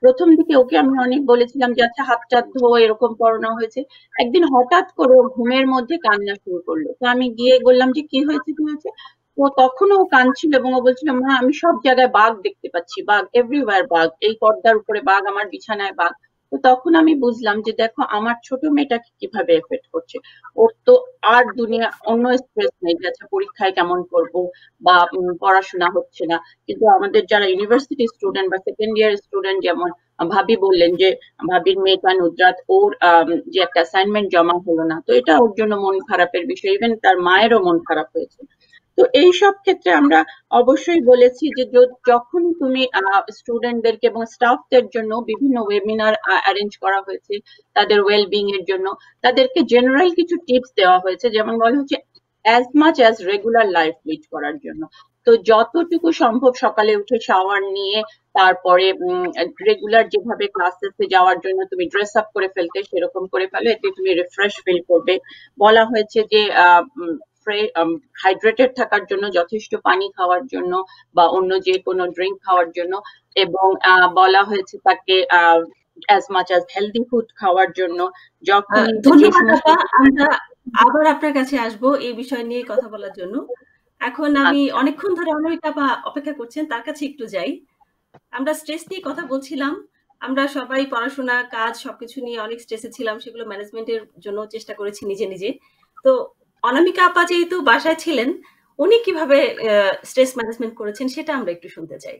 প্রথম দিকে ওকে আমি অনেক বলেছিলাম যে আচ্ছা হাত টাত ধো, এরকম করোনা হয়েছে। একদিন হঠাৎ করে ঘুমের মধ্যে কান্না শুরু করলো। তো আমি গিয়ে বললাম যে কি হয়েছে কি হয়েছে। তো তখনও ও কাঁদছিল এবং ও বলছিল মা আমি সব জায়গায় বাঘ দেখতে পাচ্ছি, বাঘ এভরিওয়্যার, বাঘ এই পর্দার উপরে বাঘ, আমার বিছানায় বাঘ। তো তখন আমি বুঝলাম যে দেখো আমার ছোট মেয়েটাকে কিভাবে এফেক্ট করছে। ওর তো আর দুনিয়া অন্য স্ট্রেস নেই যে আচ্ছা পরীক্ষায় কেমন করবো বা পড়াশোনা হচ্ছে না। কিন্তু আমাদের যারা ইউনিভার্সিটি স্টুডেন্ট বা সেকেন্ড ইয়ার স্টুডেন্ট, যেমন ভাবি বললেন যে ভাবির মেয়েটা নুজরাত, ওর যে একটা অ্যাসাইনমেন্ট জমা হলো না, তো এটা ওর জন্য মন খারাপের বিষয়। ইভেন তার মায়েরও মন খারাপ হয়েছে। তো এই সব ক্ষেত্রে আমরা অবশ্যই বলেছি যে যখন তুমি স্টুডেন্টদেরকে এবং স্টাফদের জন্য বিভিন্ন ওয়েবিনার অ্যারেঞ্জ করা হয়েছে তাদের ওয়েলবিং এর জন্য, তাদেরকে জেনারেল কিছু টিপস দেওয়া হয়েছে, যেমন বলা হচ্ছে as much as regular life lead করার জন্য। তো যতটুকু সম্ভব সকালে উঠে শাওয়ার নিয়ে তারপরে রেগুলার যেভাবে ক্লাসেসে যাওয়ার জন্য তুমি ড্রেস আপ করে ফেলতে, সেরকম করে ফেলো, এতে তুমি রিফ্রেশ ফিল করবে। বলা হয়েছে যে হাইড্রেটেড থাকার জন্য, যথেষ্ট পানি খাওয়ার জন্য বা অন্য যে কোনো ড্রিঙ্ক খাওয়ার জন্য, এবং বলা হয়েছে তাকে as much as healthy food খাওয়ার জন্য। যখন ধন্যবাদ আপা, আমরা আবার আপনার কাছে আসবো এই বিষয় নিয়ে কথা বলার জন্য। এখন আমি অনেকক্ষণ ধরে অনামিকা আপা অপেক্ষা করছেন, তার কাছে একটু যাই। আমরা স্ট্রেস নিয়ে কথা বলছিলাম, আমরা সবাই পড়াশোনা, কাজ সবকিছু নিয়ে অনেক স্ট্রেসে ছিলাম, সেগুলো ম্যানেজমেন্টের জন্য চেষ্টা করেছি নিজে নিজে। তো অনামিকা আপা যেহেতু বাসায় ছিলেন, উনি কিভাবে স্ট্রেস ম্যানেজমেন্ট করেছেন সেটা আমরা একটু শুনতে চাই।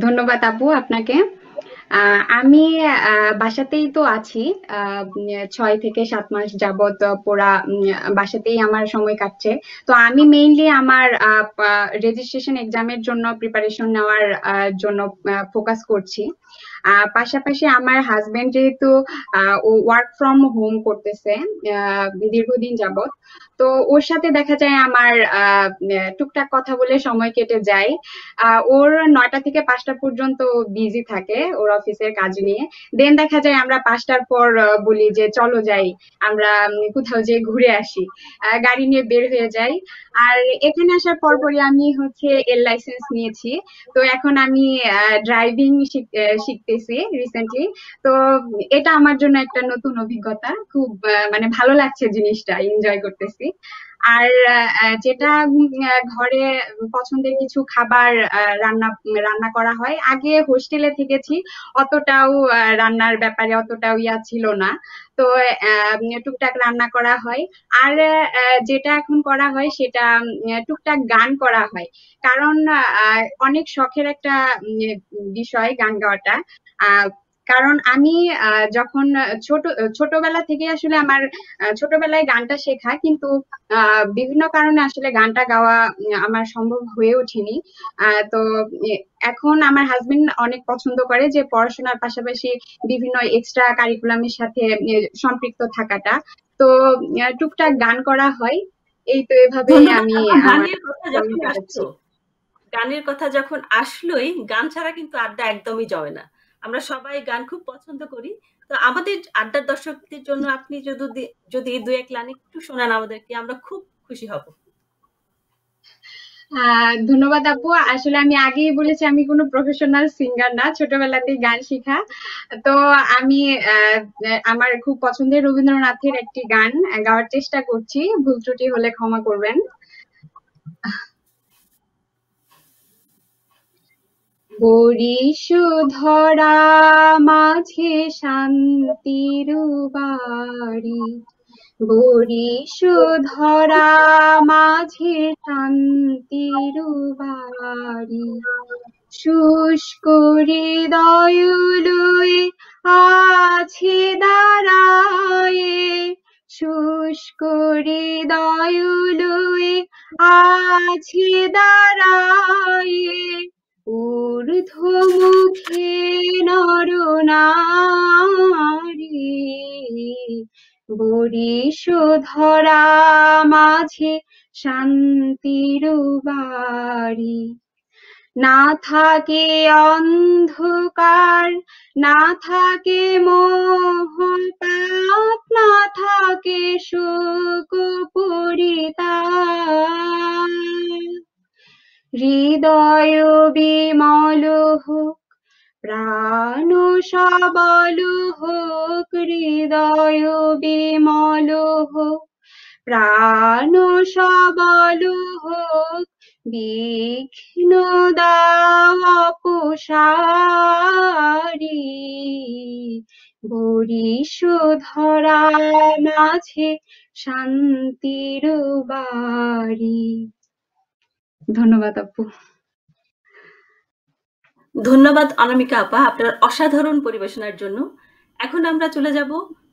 ধন্যবাদ আপু আপনাকে। আমি বাসাতেই তো আছি, 6 থেকে 7 মাস যাবত পুরা বাসাতেই আমার সময় কাটছে। তো আমি মেইনলি আমার রেজিস্ট্রেশন এক্সামের জন্য প্রিপারেশন নেওয়ার জন্য ফোকাস করছি। পাশাপাশি আমার হাজবেন্ড যেহেতু ওয়ার্ক ফ্রম হোম করতেছে দীর্ঘদিন যাবত, তো ওর সাথে দেখা যায় আমার টুকটাক কথা বলে সময় কেটে যায়। ওর 9টা থেকে 5টা পর্যন্ত বিজি থাকে ওর অফিসের কাজ নিয়ে। দেন দেখা যায় আমরা 5টার পর বলি যে চলো যাই, আমরা কোথাও যে ঘুরে আসি, গাড়ি নিয়ে বের হয়ে যাই। আর এখানে আসার পরপরই আমি হচ্ছে এল লাইসেন্স নিয়েছি, তো এখন আমি ড্রাইভিং শিখতেছি রিসেন্টলি। তো এটা আমার জন্য একটা নতুন অভিজ্ঞতা, খুব মানে ভালো লাগছে জিনিসটা, এনজয় করতেছি। আর যেটা ঘরে পছন্দের কিছু খাবার রান্না করা হয়, আগে হোস্টেলে থেকেছি, অতটাও রান্নার ব্যাপারে অতটাও ইয়া ছিল না, তো টুকটাক রান্না করা হয়। আর যেটা এখন করা হয় সেটা টুকটাক গান করা হয়, কারণ অনেক শখের একটা বিষয় গান গাওয়াটা। কারণ আমি যখন ছোটবেলা থেকে আসলে আমার ছোটবেলায় গানটা শেখা, কিন্তু বিভিন্ন কারণে আসলে গানটা গাওয়া আমার সম্ভব হয়ে ওঠেনি। তো এখন আমার হাজবেন্ড অনেক পছন্দ করে যে পড়াশোনার পাশাপাশি বিভিন্ন এক্সট্রা কারিকুলামের সাথে সম্পৃক্ত থাকাটা, তো টুকটাক গান করা হয়। এই তো এভাবে আমি গানের কথা যখন আসলোই, গান ছাড়া কিন্তু আড্ডা একদমই জমে না। আমরা সবাই গান খুব পছন্দ করি। তো আমাদের আড্ডার দর্শকদের জন্য আপনি যদি 2-1 লাইন একটু শোনান আমাদেরকে, আমরা খুব খুশি হব। ধন্যবাদ আপু। আসলে আমি আগেই বলেছি আমি কোনো প্রফেশনাল সিঙ্গার না, ছোটবেলাতেই গান শেখা। তো আমি আমার খুব পছন্দের রবীন্দ্রনাথের একটি গান গাওয়ার চেষ্টা করছি, ভুল ত্রুটি হলে ক্ষমা করবেন। বরিশধরা মাঝে শান্তির বাড়ি, বরিশধরা মাঝে শান্তির বাড়ি, শুষ্ক হৃদয় লয়ে আছে দাঁড়ায়ে, শুষ্ক হৃদয় লয়ে আছে দাঁড়ায়ে, ঊর্ধ্বমুখে নরনারী, বরিশধরা মাঝে শান্তির বাড়ি। না থাকে অন্ধকার, না থাকে মোহপাপ, না থাকে শোক পরিতাপ, হৃদয় বিমল হোক, প্রাণ সবল হোক, হৃদয় বিমল হোক, প্রাণ সবল হোক, বিঘ্ন দাও অপসারি, বরিশধরা মাঝে শান্তির বাড়ি। ধন্যবাদ আপু। ধন্যবাদ অনামিকা আপা আপনার অসাধারণ পরিবেশনার জন্য। এখন আমরা চলে যাব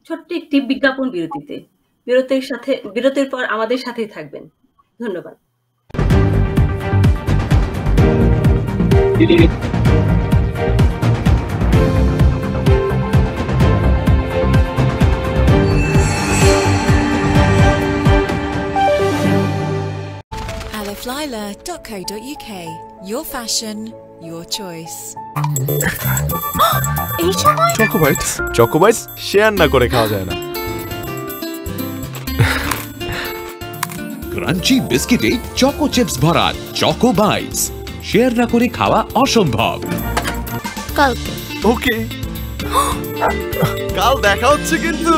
ছোট্ট একটি বিজ্ঞাপন বিরতিতে। বিরতির পর আমাদের সাথেই থাকবেন। ধন্যবাদ। aliflila.co.uk. Your fashion, your choice. এই সময় চকোবাইটস শেয়ার না করে খাওয়া যায় না। ক্রাঞ্চি বিস্কিটে চকো চিপস ভরা চকো বাইটস, শেয়ার না করে খাওয়া অসম্ভব। কালকে ওকে কাল দেখা হচ্ছে কিন্তু।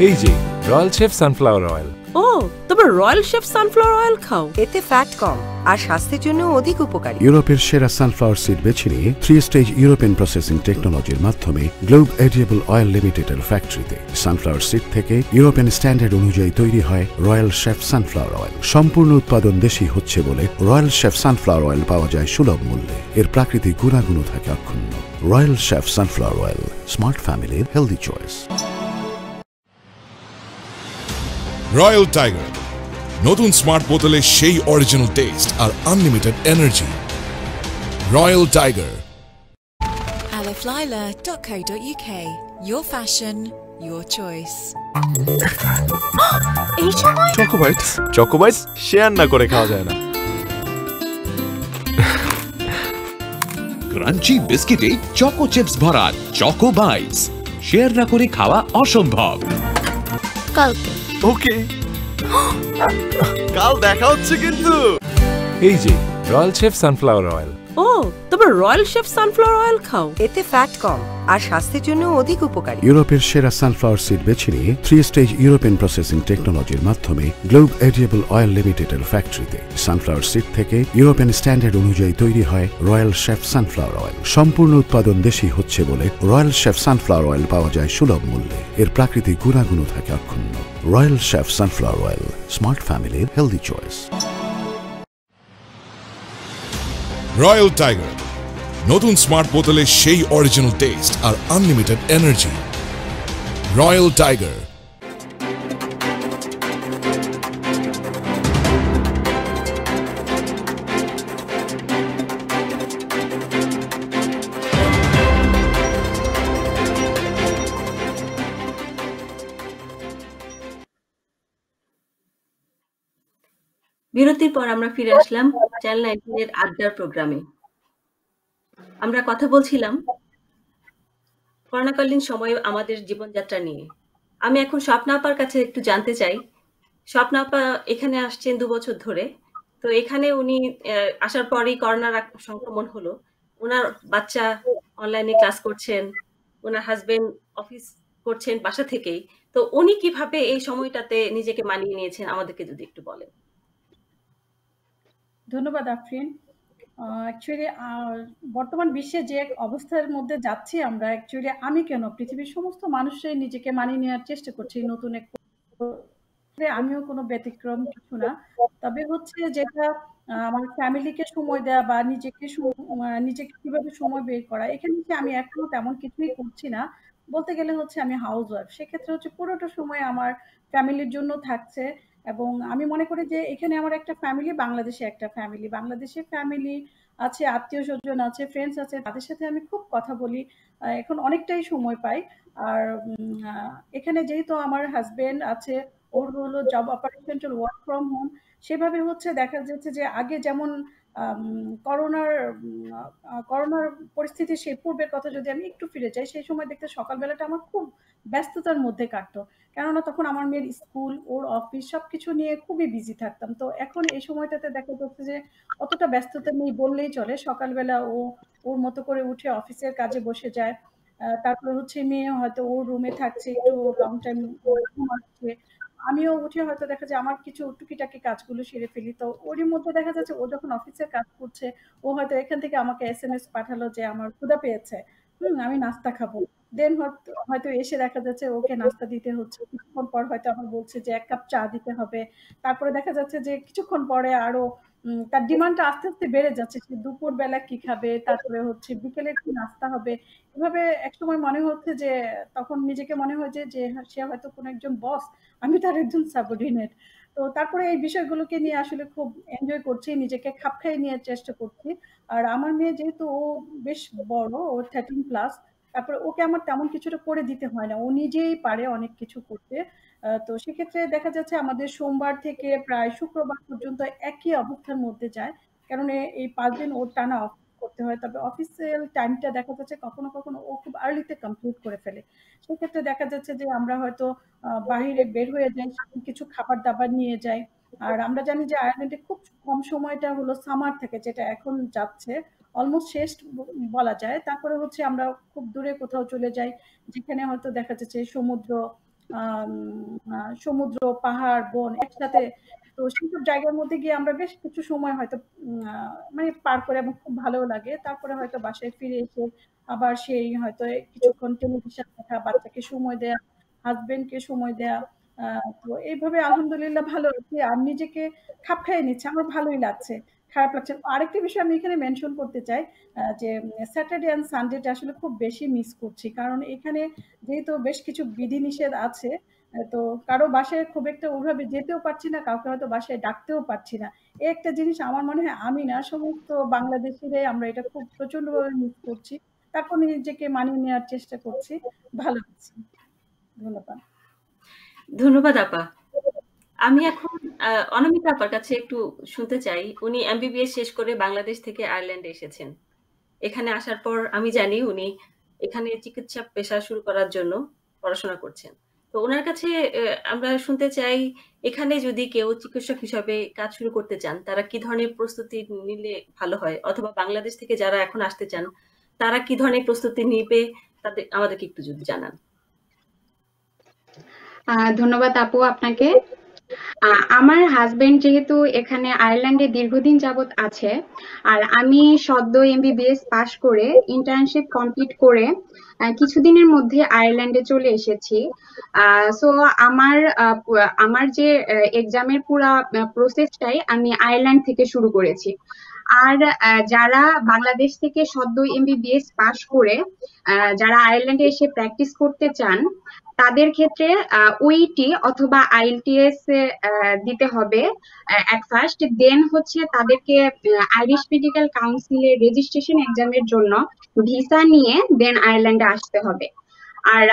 এই যে রয়্যাল শেফ সানফ্লাওয়ার অয়েল। ও, তবে রয়্যাল শেফ সানফ্লাওয়ার অয়েল খাও। এতে ফ্যাট কম আর স্বাস্থ্যের জন্য অধিক উপকারী। ইউরোপের সেরা সানফ্লাওয়ার সিড বেছে নিয়ে 3 স্টেজ ইউরোপিয়ান প্রসেসিং টেকনোলজির মাধ্যমে গ্লোব এডিয়েবল অয়েল লিমিটেডের ফ্যাক্টরিতে সানফ্লাওয়ার সিড থেকে ইউরোপিয়ান স্ট্যান্ডার্ড অনুযায়ী তৈরি হয় রয়্যাল শেফ সানফ্লাওয়ার অয়েল। সম্পূর্ণ উৎপাদন দেশি হচ্ছে বলে রয়্যাল শেফ সানফ্লাওয়ার অয়েল পাওয়া যায় সুলভ মূল্যে। এর প্রাকৃতিক গুণাগুণ থাকে অক্ষুণ্ণ। Royal Chef sunflower oil, smart ফ্যামিলির হেলদি চয়েস। রয়্যাল টাইগার, নতুন স্মার্ট বোতলে সেই অরিজিনাল টেস্ট আর unlimited energy. Royal Tiger. aliflila.co.uk. Your fashion, your choice. এই সময় চকোবাইটস শেয়ার না করে খাওয়া যায় না। ক্রাঞ্চি বিস্কিটে চকো চিপস ভরা চকো বাইটস, শেয়ার না করে খাওয়া অসম্ভব। কালকে ওকে কাল দেখা হচ্ছে কিন্তু। এই যে রয়্যাল শেফ সানফ্লাওয়ার অয়েল। ও, তবে রয়্যাল শেফ সানফ্লাওয়ার অয়েল খাও। এতে ফ্যাট কম আর স্বাস্থ্যের জন্য অধিক উপকারী। ইউরোপের সেরা সানফ্লাওয়ার সিড বেছে নিয়ে 3 স্টেজ ইউরোপিয়ান প্রসেসিং টেকনোলজির মাধ্যমে গ্লোব এডিয়েবল অয়েল লিমিটেডের ফ্যাক্টরিতে সানফ্লাওয়ার সিড থেকে ইউরোপিয়ান স্ট্যান্ডার্ড অনুযায়ী তৈরি হয় রয়্যাল শেফ সানফ্লাওয়ার অয়েল। সম্পূর্ণ উৎপাদন দেশি হচ্ছে বলে রয়্যাল শেফ সানফ্লাওয়ার অয়েল পাওয়া যায় সুলভ মূল্যে। এর প্রাকৃতিক গুণাগুণ থাকে অক্ষুণ্ণ। Royal Chef sunflower oil, smart ফ্যামিলির হেলদি চয়েস। রয়্যাল টাইগার, নতুন স্মার্ট বোতলে সেই অরিজিনাল টেস্ট আর আনলিমিটেড এনার্জি। Royal tiger. বিরতির পর আমরা ফিরে আসলাম চ্যানেল 19 এর আড্ডার প্রোগ্রামে। আমরা কথা বলছিলাম করোনাকালীন সময়ে আমাদের জীবনযাত্রা নিয়ে। আমি এখন স্বপ্না আপার কাছে একটু জানতে চাই। স্বপ্না আপা এখানে আসছেন 2 বছর ধরে। তো এখানে উনি আসার পরেই করোনার সংক্রমণ হলো। ওনার বাচ্চা অনলাইনে ক্লাস করছেন, ওনার হাজবেন্ড অফিস করছেন বাসা থেকেই। তো উনি কিভাবে এই সময়টাতে নিজেকে মানিয়ে নিয়েছেন আমাদেরকে যদি একটু বলেন। ধন্যবাদ আফরিন। অ্যাকচুয়ালি বর্তমান বিশ্বে যে এক অবস্থার মধ্যে যাচ্ছি আমরা, অ্যাকচুয়ালি আমি কেন পৃথিবীর সমস্ত মানুষরাই নিজেকে মানিয়ে নেওয়ার চেষ্টা করছি নতুন এক। আমিও কোনো ব্যতিক্রম কিছু না। তবে হচ্ছে যেটা আমার ফ্যামিলিকে সময় দেওয়া বা নিজেকে কিভাবে সময় বের করা, এখানে হচ্ছে আমি এখনো তেমন কিছুই করছি না। বলতে গেলে হচ্ছে আমি হাউস ওয়াইফ। সেক্ষেত্রে হচ্ছে পুরোটা সময় আমার ফ্যামিলির জন্য থাকছে এবং আমি মনে করি যে এখানে আমার একটা ফ্যামিলি, বাংলাদেশে একটা ফ্যামিলি। বাংলাদেশে ফ্যামিলি আছে, আত্মীয়স্বজন আছে, ফ্রেন্ডস আছে, তাদের সাথে আমি খুব কথা বলি। এখন অনেকটাই সময় পাই। আর এখানে যেহেতু আমার হাসব্যান্ড আছে, ওর হলো job opportunity, work from home. সেভাবে হচ্ছে দেখা যাচ্ছে যে আগে যেমন করোনার করোনার পরিস্থিতি সেই পূর্বের কথা যদি আমি একটু ফিরে যাই, সেই সময় দেখতে সকালবেলাটা আমার খুব ব্যস্ততার মধ্যে কাটতো। কেননা তখন আমার মেয়ের স্কুল, ওর অফিস সবকিছু নিয়ে খুবই বিজি থাকতাম। তো এখন এই সময়টাতে দেখা যাচ্ছে যে অতটা ব্যস্ততা নেই বললেই চলে। সকালবেলা ওর মতো করে উঠে অফিসের কাজে বসে যায়। তারপরে হচ্ছে মেয়ে হয়তো ওর রুমে থাকছে, একটু লং টাইম ঘুমাচ্ছে। আমিও উঠে হয়তো দেখা যায় আমার কিছু টুকিটাকি কাজগুলো সেরে ফেলি। তো ওরই মধ্যে দেখা যাচ্ছে ও যখন অফিসের কাজ করছে, ও হয়তো এখান থেকে আমাকে এসএমএস পাঠালো যে আমার ক্ষুধা পেয়েছে। আমি নাস্তা খাবো। দেন হয়তো এসে দেখা যাচ্ছে ওকে নাস্তা দিতে হচ্ছে। কিছুক্ষণ পর হয়তো আমার বলছে যে 1 কাপ চা দিতে হবে। তারপরে দেখা যাচ্ছে যে কিছুক্ষণ পরে আরো তার ডিমান্ডটা আস্তে, আস্তে বেড়ে যাচ্ছে। সে দুপুরবেলা কি খাবে, তারপরে হচ্ছে বিকেলে কি নাস্তা হবে। এভাবে একসময় মনে হচ্ছে যে তখন নিজেকে মনে হয় যে সে হয়তো কোনো একজন বস, আমি তার একজন সাবঅর্ডিনেট। তো তারপরে এই বিষয়গুলোকে নিয়ে আসলে খুব এনজয় করছি, নিজেকে খাপ খাইয়ে নেওয়ার চেষ্টা করছি। আর আমার মেয়ে যেহেতু ও বেশ বড়, ও 13 প্লাস, তারপরে ওকে আমার তেমন কিছুটা করে দিতে হয় না। ও নিজেই পারে অনেক কিছু করতে। তো সেক্ষেত্রে দেখা যাচ্ছে আমাদের সোমবার থেকে প্রায় শুক্রবার পর্যন্ত একই অবস্থার মধ্যে যায়। কারণ এই 5 দিন ওর টানা অফিস করতে হয়। তবে অফিসিয়াল টাইমটা দেখা যাচ্ছে কখনো, কখনো ও খুব আর্লিতে কমপ্লিট করে ফেলে। সেক্ষেত্রে দেখা যাচ্ছে যে আমরা হয়তো বাহিরে বের হয়ে যাই, কিছু খাবার-দাবার নিয়ে যাই। আর আমরা জানি যে আয়ারল্যান্ডে খুব কম সময়টা হলো সামার থাকে, যেটা এখন যাচ্ছে অলমোস্ট শেষ বলা যায়। তারপরে হচ্ছে আমরা খুব দূরে কোথাও চলে যাই, যেখানে হয়তো দেখা যাচ্ছে সমুদ্র, পাহাড়, বন একসাথে। তো সেইসব জায়গার মধ্যে গিয়ে আমরা বেশ কিছু সময় হয়তো মানে পার করে এবং খুব ভালোও লাগে। তারপরে হয়তো বাসায় ফিরে এসে আবার সেই হয়তো কিছুক্ষণ টেলিভিশন দেখা, বাচ্চাকে সময় দেয়া, হাসব্যান্ডকে সময় দেয়া। তো এইভাবে আলহামদুলিল্লাহ ভালো আছি। আর নিজেকে খাপ খাইয়ে নিচ্ছি। আমার ভালোই লাগছে। খারাপ লাগছে না। আরেকটা বিষয় আমি এখানে মেনশন করতে চাই, যে স্যাটারডে অ্যান্ড সানডেটা আসলে খুব বেশি মিস করছি। কারণ এখানে যেহেতু বেশ কিছু বিধিনিষেধ আছে, তো কারো বাসায় খুব একটা ওভাবে যেতেও পারছি না, কাউকে হয়তো বাসায় ডাকতেও পারছি না। এই একটা জিনিস আমার মনে হয় আমি না, সমস্ত বাংলাদেশিরাই আমরা এটা খুব প্রচন্ডভাবে মিস করছি। তারপর নিজেকে মানিয়ে নেওয়ার চেষ্টা করছি। ভালো আছি। ধন্যবাদ। ধন্যবাদ আপা। আমি এখন অনামিকা আপার কাছে একটু শুনতে চাই। উনি এমবিবিএস শেষ করে বাংলাদেশ থেকে আয়ারল্যান্ডে এসেছেন। এখানে আসার পর আমি জানি উনি এখানে চিকিৎসা পেশা শুরু করার জন্য পড়াশোনা করছেন। তো ওনার কাছে আমরা শুনতে চাই, এখানে যদি কেউ চিকিৎসক হিসাবে কাজ শুরু করতে চান, তারা কি ধরনের প্রস্তুতি নিলে ভালো হয়, অথবা বাংলাদেশ থেকে যারা এখন আসতে চান তারা কি ধরনের প্রস্তুতি নিবে, তাদের আমাদেরকে একটু যদি জানান। ধন্যবাদ আপু আপনাকে। আমার হাজবেন্ড যেহেতু এখানে আয়ারল্যান্ডে দীর্ঘদিন যাবত আছে, আর আমি সদ্য এমবিবিএস পাশ করে ইন্টার্নশিপ কমপ্লিট করে কিছুদিনের মধ্যে আয়ারল্যান্ডে চলে এসেছি। সো আমার যে এক্সামের পুরা প্রসেসটাই আমি আয়ারল্যান্ড থেকে শুরু করেছি। আর যারা বাংলাদেশ থেকে সদ্য এমবিবিএস পাশ করে যারা আয়ারল্যান্ডে এসে প্র্যাকটিস করতে চান, তাদের ক্ষেত্রে ওইটি অথবা আইএলটিএস দিতে হবে এট ফার্স্ট। দেন হচ্ছে তাদেরকে আইরিশ মেডিকেল কাউন্সিলের রেজিস্ট্রেশন এক্সামের জন্য ভিসা নিয়ে দেন আয়ারল্যান্ডে আসতে হবে। আর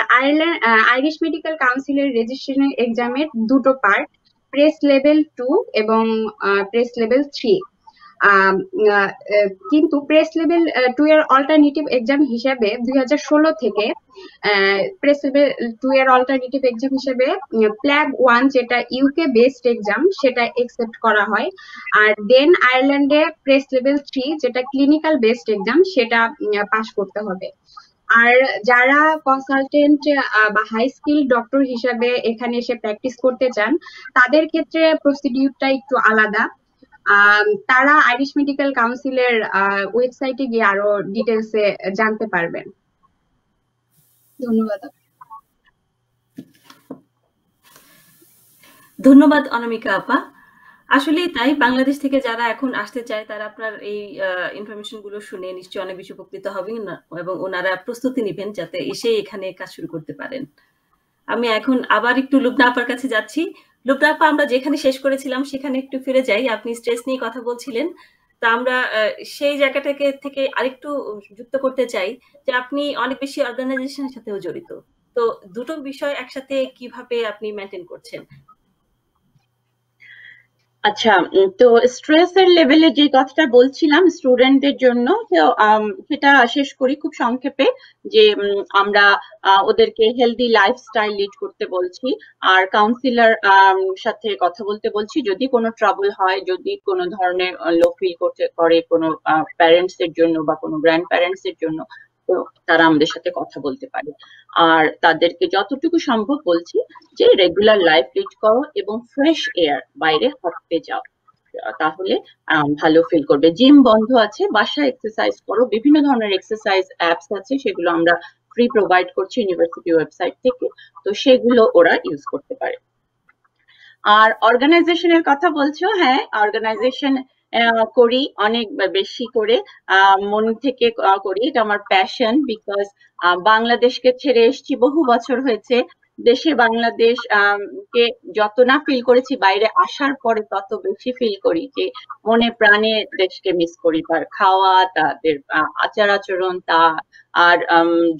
আইরিশ মেডিকেল কাউন্সিলের রেজিস্ট্রেশন এক্সামের দুটো পার্ট, প্রেস লেভেল 2 এবং প্রেস লেভেল 3। কিন্তু প্রেস লেভেল 2 এর অল্টারনেটিভ এক্সাম হিসেবে 2016 থেকে প্রেস লেভেল 2 এর অল্টারনেটিভ এক্সাম হিসেবে প্ল্যাগ 1 যেটা ইউকে বেসড এক্সাম সেটা একসেপ্ট করা হয়। আর দেন আয়ারল্যান্ডে প্রেস লেভেল 3 যেটা ক্লিনিক্যাল বেসড এক্সাম সেটা পাস করতে হবে। আর যারা কনসালটেন্ট বা হাই স্কিল ডক্টর হিসেবে এখানে এসে প্র্যাকটিস করতে চান, তাদের ক্ষেত্রে প্রসিডিউরটা একটু আলাদা। তারা আইরিশ মেডিকেল কাউন্সিলের ওয়েবসাইটে গিয়ে আরো ডিটেলসে জানতে পারবেন। ধন্যবাদ। ধন্যবাদ অনামিকা আপা। আসলে তাই, বাংলাদেশ থেকে যারা এখন আসতে চায় তারা আপনার এই ইনফরমেশন গুলো শুনে নিশ্চয়ই অনেক বেশি উপকৃত হবেন এবং ওনারা প্রস্তুতি নেবেন যাতে এসে এখানে কাজ শুরু করতে পারেন। আমি এখন আবার একটু লুবনা আপার কাছে যাচ্ছি। লুবনা আপা, আমরা যেখানে শেষ করেছিলাম সেখানে একটু ফিরে যাই। আপনি স্ট্রেস নিয়ে কথা বলছিলেন, তা আমরা সেই জায়গাটাকে থেকে আরেকটু যুক্ত করতে চাই যে আপনি অনেক বেশি অর্গানাইজেশনের সাথেও জড়িত। তো দুটো বিষয় একসাথে কিভাবে আপনি মেনটেন করছেন? আচ্ছা, তো স্ট্রেসের লেভেলে যে কথাটা বলছিলাম স্টুডেন্টদের জন্য, সেটা শেষ করি খুব সংক্ষেপে, যে আমরা ওদেরকে হেলদি লাইফস্টাইল লিড করতে বলছি, আর কাউন্সিলর সাথে কথা বলতে বলছি যদি কোনো ট্রাবল হয়, যদি কোনো ধরনের লো ফিল করে কোনো প্যারেন্টস এর জন্য বা কোনো গ্র্যান্ড প্যারেন্টস এর জন্য, তো তারা আমাদের সাথে কথা বলতে পারে। আর তাদেরকে যতটুকু সম্ভব বলছি যে রেগুলার লাইফ লিড করো এবং ফ্রেশ এয়ার, বাইরে হাঁটতে যাও, তাহলে ভালো ফিল করবে। জিম বন্ধ আছে, বাসায় এক্সারসাইজ করো। বিভিন্ন ধরনের এক্সারসাইজ অ্যাপস আছে, সেগুলো আমরা ফ্রি প্রোভাইড করছি ইউনিভার্সিটি ওয়েবসাইট থেকে, তো সেগুলো ওরা ইউজ করতে পারে। আর অর্গানাইজেশনের কথা বলছো, হ্যাঁ অর্গানাইজেশন করি অনেক বেশি করে, মন থেকে করি, এটা আমার প্যাশন। বিকজ বাংলাদেশকে ছেড়ে এসেছি, বহু বছর হয়েছে। দেশে বাংলাদেশ কে যত না ফিল করেছি, বাইরে আসার পরে তত বেশি ফিল করি যে মনে প্রাণে দেশকে মিস করি। তার খাওয়া, তাদের আচার আচরণ, তা আর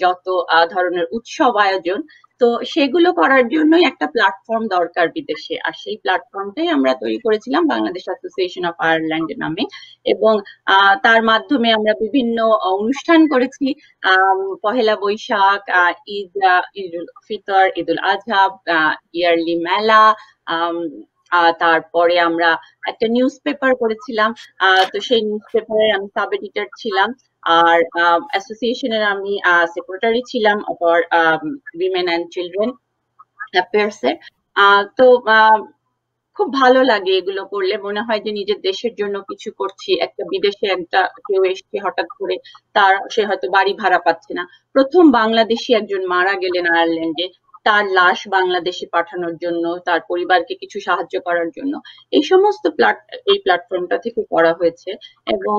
যত ধরনের উৎসব আয়োজন, তো সেগুলো করার জন্যই একটা প্ল্যাটফর্ম দরকার বিদেশে। আর সেই প্ল্যাটফর্মটাই আমরা তৈরি করেছিলাম বাংলাদেশ অ্যাসোসিয়েশন অফ আয়ারল্যান্ড নামে, এবং তার মাধ্যমে আমরা বিভিন্ন অনুষ্ঠান করেছি। পহেলা বৈশাখ, ঈদ উল ফিতর, ঈদ উল আজহা, ইয়ারলি মেলা, তারপরে আমরা একটা নিউজ পেপার করেছিলাম, তো সেই নিউজ পেপারের আমি সাব এডিটর ছিলাম, আর অ্যাসোসিয়েশনের আমি সেক্রেটারি ছিলাম for women and children affairs এর। তো খুব ভালো লাগে এগুলো করলে, মনে হয় যে নিজের দেশের জন্য কিছু করছি। একটা বিদেশে একটা কেউ এসছে হঠাৎ করে, সে হয়তো বাড়ি ভাড়া পাচ্ছে না, প্রথম বাংলাদেশি একজন মারা গেলেন আয়ারল্যান্ডে, তার লাশ বাংলাদেশে পাঠানোর জন্য, তার পরিবারকে কিছু সাহায্য করার জন্য এই সমস্ত এই প্ল্যাটফর্মটা থেকে করা হয়েছে। এবং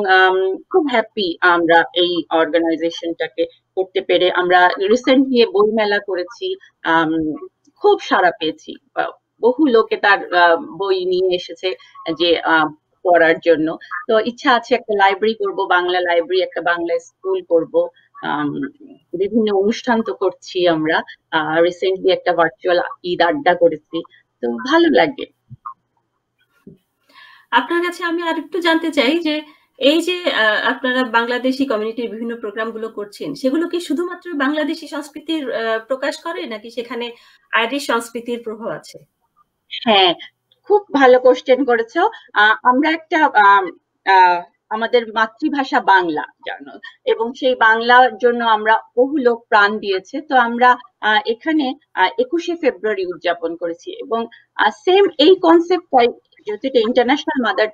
খুব হ্যাপি আমরা এই অর্গানাইজেশনটাকে করতে পেরে। আমরা রিসেন্টলি বই মেলা করেছি, খুব সাড়া পেয়েছি, বহু লোকে তার বই নিয়ে এসেছে যে পড়ার জন্য। তো ইচ্ছা আছে একটা লাইব্রেরি করব, বাংলা লাইব্রেরি, একটা বাংলা স্কুল করব। বিভিন্ন অনুষ্ঠান তো করছি আমরা, রিসেন্টলি একটা ভার্চুয়াল ঈদ আড্ডা করেছি, তো ভালো লাগে। আপনার কাছে আমি আর একটু জানতে চাই যে এই যে আপনারা বাংলাদেশি কমিউনিটির বিভিন্ন প্রোগ্রামগুলো করছেন, সেগুলো কি শুধুমাত্র বাংলাদেশি সংস্কৃতির প্রকাশ করে, নাকি সেখানে আইরিশ সংস্কৃতির প্রভাব আছে? হ্যাঁ, খুব ভালো কোশ্চেন করেছো। আমরা একটা আমাদের মাতৃভাষা বাংলা জানো, এবং সেই বাংলার জন্য আমরা বহু লোক প্রাণ দিয়েছে। তো আমরা এখানে 21শে ফেব্রুয়ারি উদযাপন করেছি, এবং সেম এই কনসেপ্টটাই, যেহেতু এটা international mother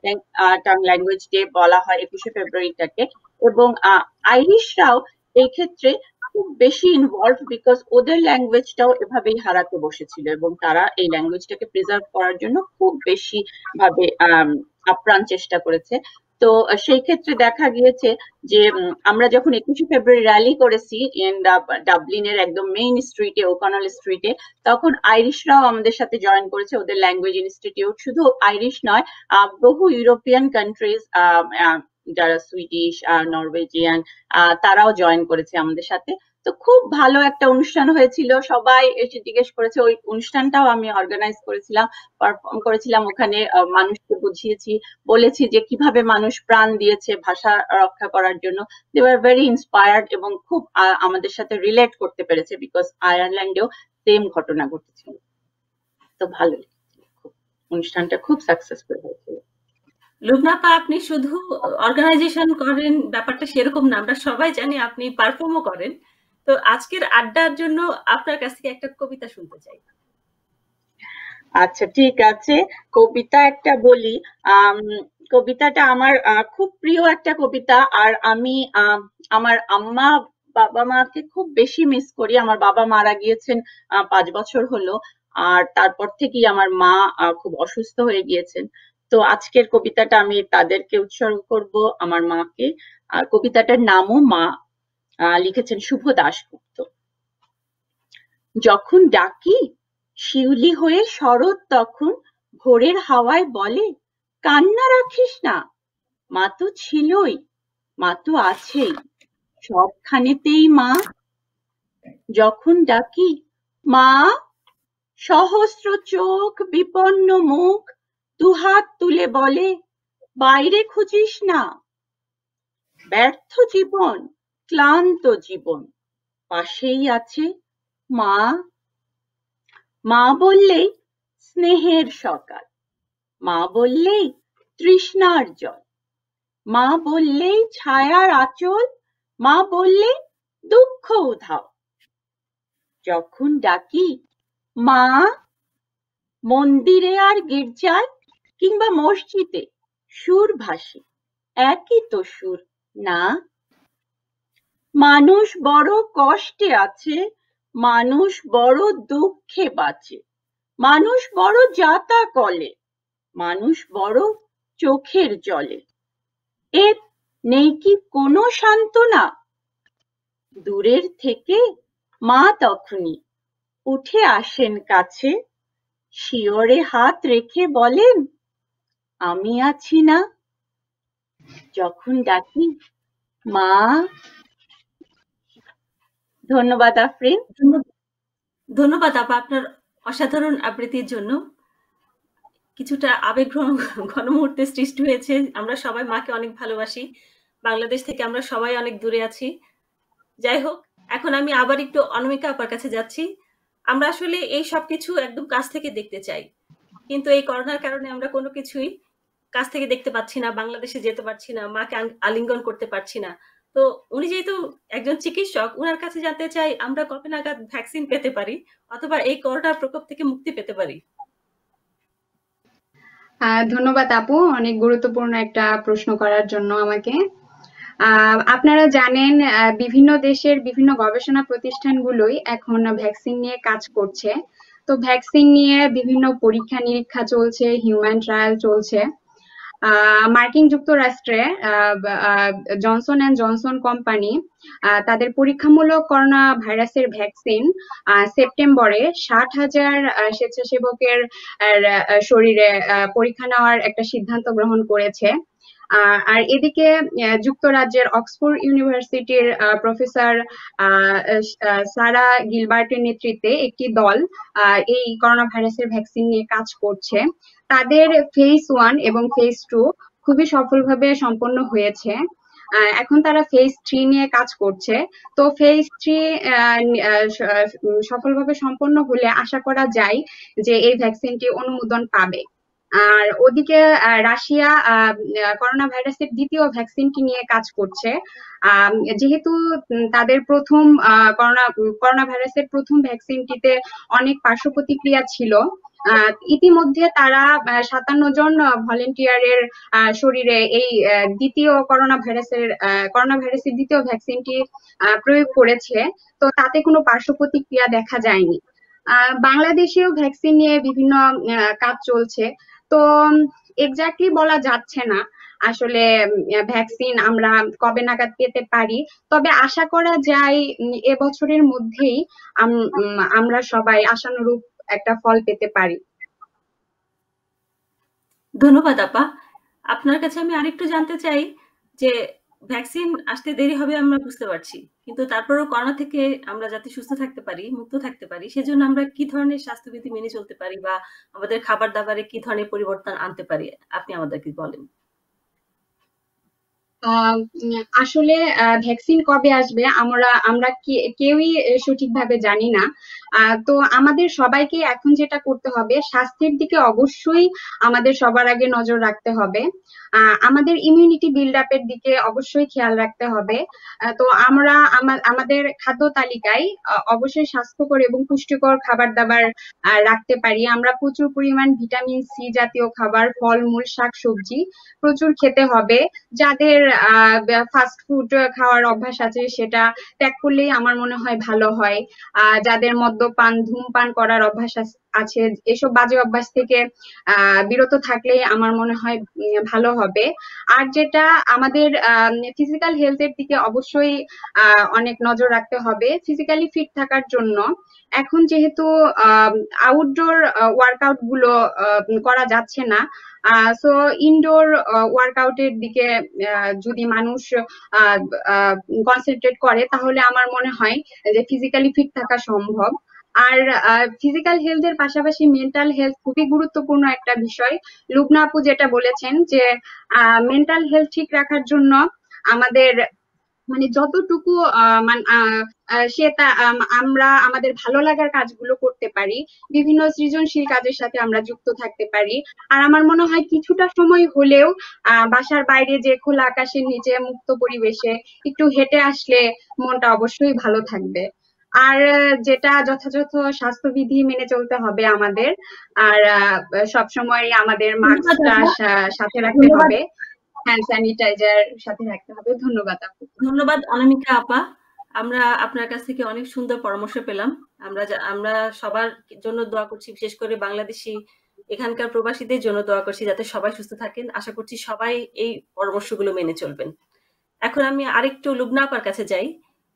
tongue language day বলা হয় 21শে ফেব্রুয়ারিটাকে, এবং আইরিশরাও এই ক্ষেত্রে খুব বেশি ইনভলভ, বিকজ ওদের ল্যাঙ্গুয়েজটাও এভাবেই হারাতে বসেছিল, এবং তারা এই ল্যাঙ্গুয়েজটাকে প্রিজার্ভ করার জন্য খুব বেশি ভাবে আপ্রাণ চেষ্টা করেছে। তো সেই ক্ষেত্রে দেখা গিয়েছে যে আমরা যখন 21শে ফেব্রুয়ারি র্যালি করেছি ডাবলিনের একদম মেইন স্ট্রিটে, ওকানল স্ট্রিটে, তখন আইরিশরাও আমাদের সাথে জয়েন করেছে, ওদের ল্যাঙ্গুয়েজ ইনস্টিটিউট। শুধু আইরিশ নয়, বহু ইউরোপিয়ান কান্ট্রিজ, যারা সুইডিশ, নরওয়েজিয়ান, তারাও জয়েন করেছে আমাদের সাথে। তো খুব ভালো একটা অনুষ্ঠান হয়েছিল, সবাই এসে জিজ্ঞেস করেছে। ওই অনুষ্ঠানটাও আমি অর্গানাইজ করেছিলাম, পারফর্ম করেছিলাম ওখানে, মানুষকে বুঝিয়েছি, বলেছি যে কিভাবে মানুষ প্রাণ দিয়েছে ভাষা রক্ষা করার জন্য। দে ওয়ার ভেরি ইন্সপায়ার্ড, এবং খুব আমাদের সাথে রিলেট করতে পেরেছে, বিকজ আয়ারল্যান্ডেও সেম ঘটনা ঘটেছিল। তো ভালো, অনুষ্ঠানটা খুব সাকসেসফুল হয়েছিল। লুবনা আপা, আপনি শুধু অর্গানাইজেশন করেন ব্যাপারটা সেরকম না, আমরা সবাই জানি আপনি পারফর্মও করেন। তো আজকের আড্ডার জন্য আপনার কাছ থেকে একটা কবিতা শুনতে চাই। আচ্ছা, ঠিক আছে, কবিতা একটা বলি। কবিতাটা আমার খুব প্রিয় একটা কবিতা, আর আমি আমার আম্মা বাবা মাকে খুব বেশি মিস করি। আমার বাবা মারা গিয়েছেন 5 বছর হলো, আর তারপর থেকেই আমার মা খুব অসুস্থ হয়ে গিয়েছেন। তো আজকের কবিতাটা আমি তাদেরকে উৎসর্গ করব, আমার মাকে। আর কবিতাটার নামও মা, লিখেছেন শুভ দাশগুপ্ত। যখন ডাকি শিউলি হয়ে শরৎ, তখন ভোরের হাওয়ায় বলে কান্না রাখিস না, মা তো ছিলই, মা তো আছেই, সবখানেতেই মা। যখন ডাকি মা, সহস্র চোখ, বিপন্ন মুখ, দুহাত তুলে বলে বাইরে খুঁজিস না। ব্যর্থ জীবন, ক্লান্ত জীবন, পাশেই আছে মা। মা বললেই স্নেহের সকাল, মা বললেই তৃষ্ণার জল, মা বললেই ছায়ার আঁচল, মা বললেই দুঃখ উধাও। যখন ডাকি মা, মন্দিরে আর গির্জায় কিংবা মসজিদে সুর ভাসে, একই তো সুর না। মানুষ বড় কষ্টে আছে, মানুষ বড় দুঃখে বাঁচে, মানুষ বড় যাতা কলে, মানুষ বড় চোখের জলে। এর নেই কি কোনো সান্ত্বনা? দূরের থেকে মা তখনই উঠে আসেন কাছে, শিয়রে হাত রেখে বলেন আমি আছি না। যখন ডাকি মা। ধন্যবাদ আফরিন। ধন্যবাদ আপা আপনার অসাধারণ আবৃত্তির জন্য। কিছুটা আবেগ ঘন মুহূর্তে সৃষ্টি হয়েছে। আমরা সবাই মাকে অনেক ভালোবাসি, বাংলাদেশ থেকে আমরা সবাই অনেক দূরে আছি। যাই হোক, এখন আমি আবার একটু অনামিকা আপার কাছে যাচ্ছি। আমরা আসলে এই সবকিছু একদম কাছ থেকে দেখতে চাই। কিন্তু এই করোনার কারণে আমরা কোনো কিছুই কাছ থেকে দেখতে পাচ্ছি না, বাংলাদেশে যেতে পারছি না, মাকে আলিঙ্গন করতে পারছি না। তো উনি যেহেতু একজন চিকিৎসক, উনার কাছে জানতে চাই আমরা কবে নাগাদ ভ্যাকসিন পেতে পারি অথবা এই করোনার প্রকোপ থেকে মুক্তি পেতে পারি? ধন্যবাদ আপু, অনেক গুরুত্বপূর্ণ একটা প্রশ্ন করার জন্য আমাকে। আপনারা জানেন বিভিন্ন দেশের বিভিন্ন গবেষণা প্রতিষ্ঠানগুলোই এখন ভ্যাকসিন নিয়ে কাজ করছে। তো ভ্যাকসিন নিয়ে বিভিন্ন পরীক্ষা নিরীক্ষা চলছে, হিউম্যান ট্রায়াল চলছে। মার্কিন যুক্তরাষ্ট্রে জনসন অ্যান্ড জনসন কোম্পানি তাদের পরীক্ষামূলক করোনা ভাইরাসের ভ্যাকসিন সেপ্টেম্বরে 60,000 স্বেচ্ছাসেবকের শরীরে পরীক্ষা নেওয়ার একটা সিদ্ধান্ত গ্রহণ করেছে। আর এদিকে যুক্তরাজ্যের অক্সফোর্ড ইউনিভার্সিটির প্রফেসর সারা গিলবার্টের নেতৃত্বে একটি দল এই করোনা ভাইরাসের ভ্যাকসিন নিয়ে কাজ করছে। তাদের ফেজ 1 এবং ফেজ 2 খুবই সফলভাবে সম্পন্ন হয়েছে। এখন তারা ফেজ 3 নিয়ে কাজ করছে। তো ফেজ 3 সফলভাবে সম্পন্ন হলে আশা করা যায় যে এই ভ্যাকসিনটি অনুমোদন পাবে। আর ওদিকে রাশিয়া করোনা ভাইরাসের দ্বিতীয় ভ্যাকসিনটি নিয়ে কাজ করছে। যেহেতু তাদের প্রথম করোনা ভাইরাসের প্রথম ভ্যাকসিনটিতে অনেক পার্শ্ব প্রতিক্রিয়া ছিল, ইতিমধ্যে তারা 57 জন ভলেন্টিয়ারের শরীরে এই দ্বিতীয় করোনা ভাইরাসের দ্বিতীয় ভ্যাকসিনটি প্রয়োগ করেছে। তো তাতে কোনো পার্শ্ব প্রতিক্রিয়া দেখা যায়নি। বাংলাদেশেও ভ্যাকসিন নিয়ে বিভিন্ন কাজ চলছে। তো এক্স্যাক্টলি বলা যাচ্ছে না আসলে ভ্যাকসিন আমরা কবে নাগাদ পেতে পারি, তবে আশা করা যায় এবছরের মধ্যেই আমরা সবাই আশানুরূপ একটা ফল পেতে পারি। ধন্যবাদ আপা। আপনার কাছে আমি আরেকটু জানতে চাই যে ভ্যাকসিন আসতে দেরি হবে আমরা বুঝতে পারছি, কিন্তু তারপরেও করোনা থেকে আমরা যাতে সুস্থ থাকতে পারি, মুক্ত থাকতে পারি, সেজন্য আমরা কি ধরনের স্বাস্থ্যবিধি মেনে চলতে পারি বা আমাদের খাবার দাবারে কি ধরনের পরিবর্তন আনতে পারি, আপনি আমাদেরকে বলেন। আসলে ভ্যাকসিন কবে আসবে আমরা কেউই সঠিকভাবে জানি না। তো আমাদের সবাইকে এখন যেটা করতে হবে, স্বাস্থ্যের দিকে অবশ্যই আমাদের সবার আগে নজর রাখতে হবে। আমাদের ইমিউনিটি বিল্ড আপের দিকে অবশ্যই খেয়াল রাখতে হবে। তো আমরা আমাদের খাদ্য তালিকায় অবশ্যই স্বাস্থ্যকর এবং পুষ্টিকর খাবার দাবার রাখতে পারি। আমরা প্রচুর পরিমাণ ভিটামিন সি জাতীয় খাবার, ফলমূল, শাকসবজি প্রচুর খেতে হবে। যাদের ফাস্ট ফুড খাওয়ার অভ্যাস আছে সেটা ত্যাগ করলেই আমার মনে হয় ভালো হয়। যাদের মদ্যপান, ধূমপান করার অভ্যাস আছে, এসব বাজে অভ্যাস থেকে বিরত থাকলেই আমার মনে হয় ভালো হবে। আর যেটা আমাদের ফিজিক্যাল হেলথের দিকে অবশ্যই অনেক নজর রাখতে হবে। ফিজিক্যালি ফিট থাকার জন্য এখন যেহেতু আউটডোর ওয়ার্কআউট গুলো করা যাচ্ছে না, সো ইনডোর ওয়ার্কআউটের দিকে যদি মানুষ কনসেন্ট্রেট করে তাহলে আমার মনে হয় যে ফিজিক্যালি ফিট থাকা সম্ভব। আর ফিজিক্যাল হেলথের পাশাপাশি মেন্টাল হেলথ খুবই গুরুত্বপূর্ণ একটা বিষয়। লুবনা আপু যেটা বলেছেন যে মেন্টাল হেলথ ঠিক রাখার জন্য আমাদের মানে যতটুকু আমরা আমাদের ভালো লাগার কাজগুলো করতে পারি, বিভিন্ন সৃজনশীল কাজের সাথে আমরা যুক্ত থাকতে পারি। আর আমার মনে হয় কিছুটা সময় হলেও বাসার বাইরে যে খোলা আকাশের নিচে মুক্ত পরিবেশে একটু হেঁটে আসলে মনটা অবশ্যই ভালো থাকবে। আর যেটা যথাযথ স্বাস্থ্যবিধি মেনে চলতে হবে আমাদের, আর সবসময় আমাদের মাস্কটা সাথে রাখতে হবে, হ্যান্ড স্যানিটাইজার সাথে রাখতে হবে। ধন্যবাদ আপু। ধন্যবাদ অনামিকা আপা। আমরা আপনার কাছ থেকে অনেক সুন্দর পরামর্শ পেলাম। আমরা সবার জন্য দোয়া করছি, বিশেষ করে বাংলাদেশি এখানকার প্রবাসীদের জন্য দোয়া করছি যাতে সবাই সুস্থ থাকেন। আশা করছি সবাই এই পরামর্শগুলো মেনে চলবেন। এখন আমি আরেকটু লুবনা আপার কাছে যাই।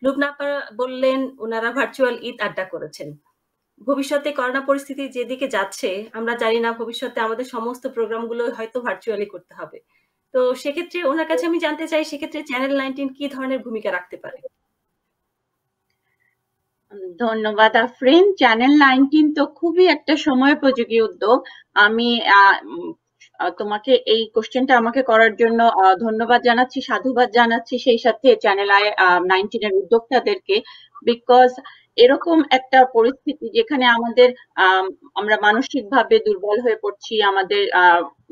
লুবনা আপা বললেন ওনারা ভার্চুয়াল ঈদ আড্ডা করেছেন। ভবিষ্যতে করোনা পরিস্থিতি যেদিকে যাচ্ছে আমরা জানি না, ভবিষ্যতে আমাদের সমস্ত প্রোগ্রামগুলো হয়তো ভার্চুয়ালি করতে হবে। তো সেক্ষেত্রে ওনার কাছে আমি জানতে চাই, সেক্ষেত্রে চ্যানেল 19 কি ধরনের ভূমিকা রাখতে পারে? ধন্যবাদ আফরিন। চ্যানেল 19 তো খুবই একটা সময়োপযোগী উদ্যোগ। আমি তোমাকে এই কোশ্চেনটা আমাকে করার জন্য ধন্যবাদ জানাচ্ছি, সাধুবাদ জানাচ্ছি, সেই সাথে চ্যানেল 19 এর উদ্যোক্তাদেরকে। বিকজ এরকম একটা পরিস্থিতি যেখানে আমাদের আমরা মানসিকভাবে দুর্বল হয়ে পড়ছি, আমাদের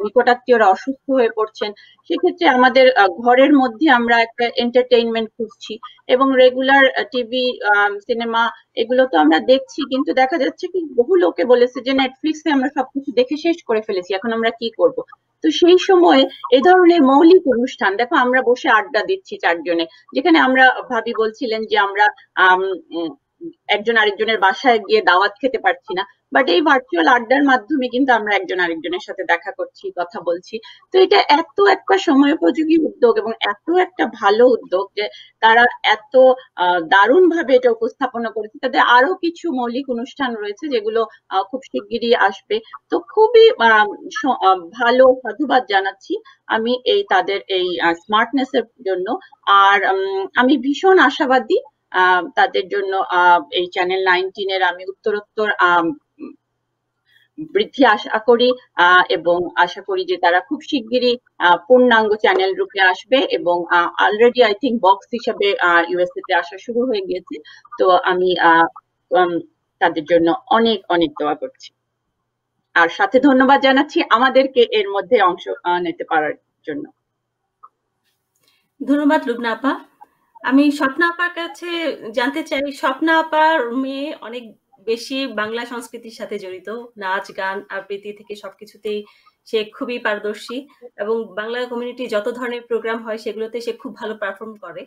নিকটাত্মীয়রা অসুস্থ হয়ে পড়ছেন, সেক্ষেত্রে আমাদের ঘরের মধ্যে আমরা একটা এন্টারটেইনমেন্ট খুঁজছি এবং রেগুলার টিভি সিনেমা এগুলো তো আমরা দেখছি, কিন্তু দেখা যাচ্ছে কি বহু লোকে বলেছে যে নেটফ্লিক্সে আমরা সবকিছু দেখে শেষ করে ফেলেছি, এখন আমরা কি করব। তো সেই সময় এই ধরনের মৌলিক অনুষ্ঠান, দেখো আমরা বসে আড্ডা দিচ্ছি চারজনে, যেখানে আমরা ভাবি বলছিলেন যে আমরা একজন আরেকজনের বাসায় গিয়ে দাওয়াত খেতে পারছি না, বাট এই ভার্চুয়াল আড্ডার মাধ্যমে কিন্তু আমরা একজন আরেকজনের সাথে দেখা করছি, কথা বলছি। তো এটা এত একটা সময়োপযোগী উদ্যোগ এবং এত একটা ভালো উদ্যোগ যে তারা এত দারুণ ভাবে এটা উপস্থাপনা করেছে। তাদের আরো কিছু মৌলিক অনুষ্ঠান রয়েছে যেগুলো খুব শিগগিরই আসবে। তো খুবই ভালো, সাধুবাদ জানাচ্ছি আমি তাদের এই স্মার্টনেস এর জন্য। আর আমি ভীষণ আশাবাদী তাদের জন্য এই চ্যানেল 19 এর আমি উত্তরোত্তর বৃদ্ধি আশা করি এবং আশা করি যে তারা খুব শিগগিরই পূর্ণাঙ্গ চ্যানেল রূপে আসবে এবং অলরেডি আই থিঙ্ক বক্স হিসাবে ইউএসএ তে আসা শুরু হয়ে গিয়েছে। তো আমি তাদের জন্য অনেক অনেক দোয়া করছি, আর সাথে ধন্যবাদ জানাচ্ছি আমাদেরকে এর মধ্যে অংশ নিতে পারার জন্য। ধন্যবাদ লুবনা আপা। আমি স্বপ্না আপার কাছে জানতে চাই, স্বপ্না আপার মেয়ে অনেক বেশি বাংলা সংস্কৃতির সাথে জড়িত, নাচ গান আবৃত্তি থেকে সবকিছুতেই সে খুবই পারদর্শী এবং বাংলা কমিউনিটি যত ধরনের প্রোগ্রাম হয় সেগুলোতে সে খুব ভালো পারফর্ম করে।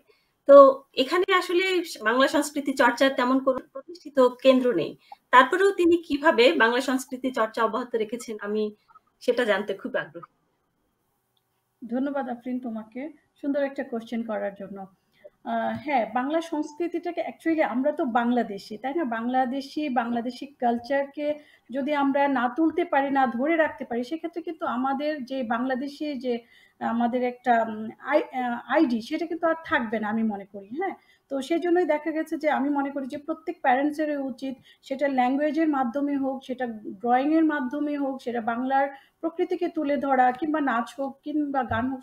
তো এখানে আসলে বাংলা সংস্কৃতি চর্চার তেমন কোনো প্রতিষ্ঠিত কেন্দ্র নেই, তারপরেও তিনি কিভাবে বাংলা সংস্কৃতি চর্চা অব্যাহত রেখেছেন আমি সেটা জানতে খুব আগ্রহী। ধন্যবাদ আফরিন তোমাকে সুন্দর একটা কোশ্চেন করার জন্য। হ্যাঁ, বাংলা সংস্কৃতিটাকে অ্যাকচুয়ালি আমরা তো বাংলাদেশি, তাই না? বাংলাদেশি কালচারকে যদি আমরা না তুলতে পারি, না ধরে রাখতে পারি, সেক্ষেত্রে কিন্তু আমাদের যে বাংলাদেশি যে আমাদের একটা আইডি সেটা কিন্তু আর থাকবে না আমি মনে করি। হ্যাঁ, তো সেই জন্যই দেখা গেছে যে আমি মনে করি যে প্রত্যেক প্যারেন্টসেরই উচিত, সেটা ল্যাঙ্গুয়েজের মাধ্যমে হোক, সেটা ড্রয়িংয়ের মাধ্যমে হোক, সেটা বাংলার প্রকৃতিকে তুলে ধরা, কিংবা নাচ হোক কিংবা গান হোক,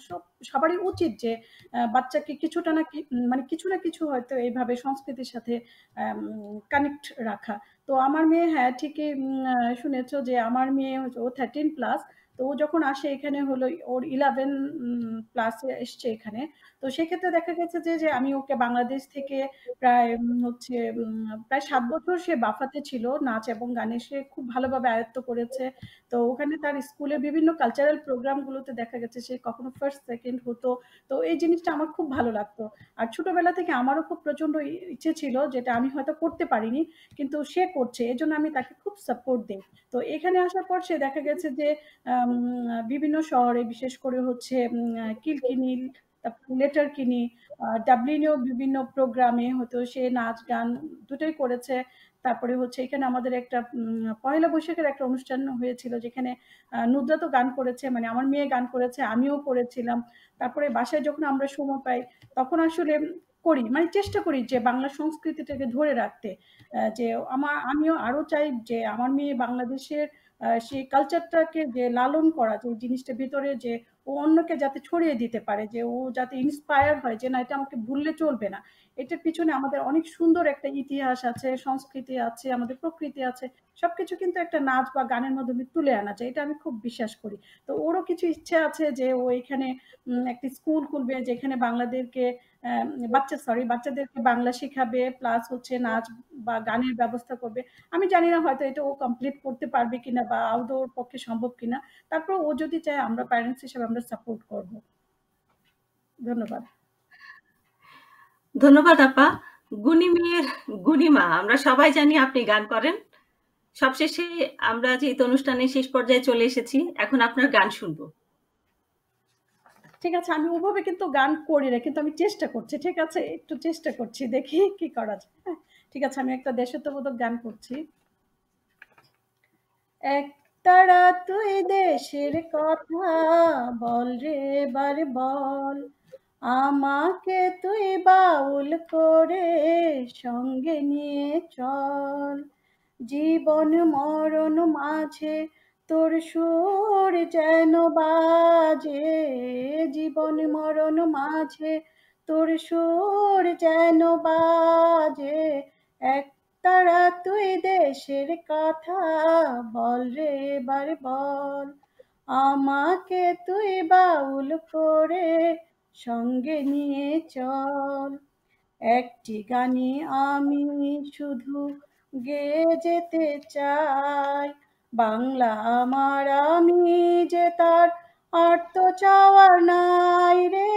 সবারই উচিত যে বাচ্চাকে কিছুটা না মানে কিছু না কিছু হয়তো এইভাবে সংস্কৃতির সাথে কানেক্ট রাখা। তো আমার মেয়ে, হ্যাঁ ঠিকই শুনেছো যে আমার মেয়ে ও 13+, তো ও যখন আসে এখানে হলো ওর 11+এ এসছে এখানে। তো সেক্ষেত্রে দেখা গেছে যে আমি ওকে বাংলাদেশ থেকে প্রায় প্রায় 7 বছর সে বাফাতে ছিল, নাচ এবং গানে সে খুব ভালোভাবে আয়ত্ত করেছে। তো ওখানে তার স্কুলে বিভিন্ন কালচারাল প্রোগ্রামগুলোতে দেখা গেছে সে কখনো ফার্স্ট সেকেন্ড হতো। তো এই জিনিসটা আমার খুব ভালো লাগতো। আর ছোটবেলা থেকে আমারও খুব প্রচন্ড ইচ্ছে ছিল, যেটা আমি হয়তো করতে পারিনি, কিন্তু সে করছে, এজন্য আমি তাকে খুব সাপোর্ট দিই। তো এখানে আসার পর সে দেখা গেছে যে বিভিন্ন শহরে, বিশেষ করে হচ্ছে কিলকিনি, তারপর লেটারকিনি, ডাবলিনেও বিভিন্ন প্রোগ্রামে হয়তো সে নাচ গান দুটোই করেছে। তারপরে হচ্ছে এখানে আমাদের একটা পয়লা বৈশাখের একটা অনুষ্ঠান হয়েছিল, যেখানে নুসরাত তো গান করেছে, মানে আমার মেয়ে গান করেছে, আমিও করেছিলাম। তারপরে বাসায় যখন আমরা সময় পাই তখন আসলে করি, মানে চেষ্টা করি যে বাংলা সংস্কৃতিটাকে ধরে রাখতে। যে আমিও আরো চাই যে আমার মেয়ে বাংলাদেশের সেই কালচারটাকে যে লালন করা, যে জিনিসটা ভিতরে, যে ও অন্যকে যাতে ছড়িয়ে দিতে পারে, যে ও যাতে ইন্সপায়ার হয় যে না, এটা আমাকে ভুললে চলবে না। এটার পিছনে আমাদের অনেক সুন্দর একটা ইতিহাস আছে, সংস্কৃতি আছে, আমাদের প্রকৃতি আছে, সবকিছু কিন্তু একটা নাচ বা গানের মাধ্যমে তুলে আনা যায়, এটা আমি খুব বিশ্বাস করি। তো ওরও কিছু ইচ্ছে আছে যে ও এখানে একটি স্কুল খুলবে, যেখানে বাচ্চাদেরকে বাংলা শেখাবে, প্লাস হচ্ছে নাচ বা গানের ব্যবস্থা করবে। আমি জানি না হয়তো এটা ও কমপ্লিট করতে পারবে কিনা বা আদৌ ওর পক্ষে সম্ভব কিনা, তারপর ও যদি চায় আমরা প্যারেন্টস হিসেবে আমরা সাপোর্ট করব। ধন্যবাদ। ধন্যবাদ আপা। গুণী মেয়ের গুণী মা, আমরা সবাই জানি আপনি গান করেন। সবশেষে আমরা যেহেতু অনুষ্ঠানের শেষ পর্যায়ে চলে এসেছি, এখন আপনার গান শুনবো। ঠিক আছে, আমি ওভাবে কিন্তু গান করি না, কিন্তু আমি চেষ্টা করছি। ঠিক আছে, একটু চেষ্টা করছি, দেখি কি করা যায়। হ্যাঁ ঠিক আছে, আমি একটা দেশাত্মবোধক গান করছি। একতারা তুই দেশের কথা বল রে বার বল, আমাকে তুই বাউল করে সঙ্গে নিয়ে চল। জীবন মরণ মাঝে তোর সুর যেন বাজে, জীবন মরণ মাঝে তোর সুর যেন বাজে। এক একতারা তুই দেশের কথা বল রে এবার বল, আমাকে তুই বাউল করে সঙ্গে নিয়ে চল। একটি গানে আমি শুধু গেয়ে যেতে চাই, বাংলা আমার আমি যে তার আর তো চাওয়ার নাই রে,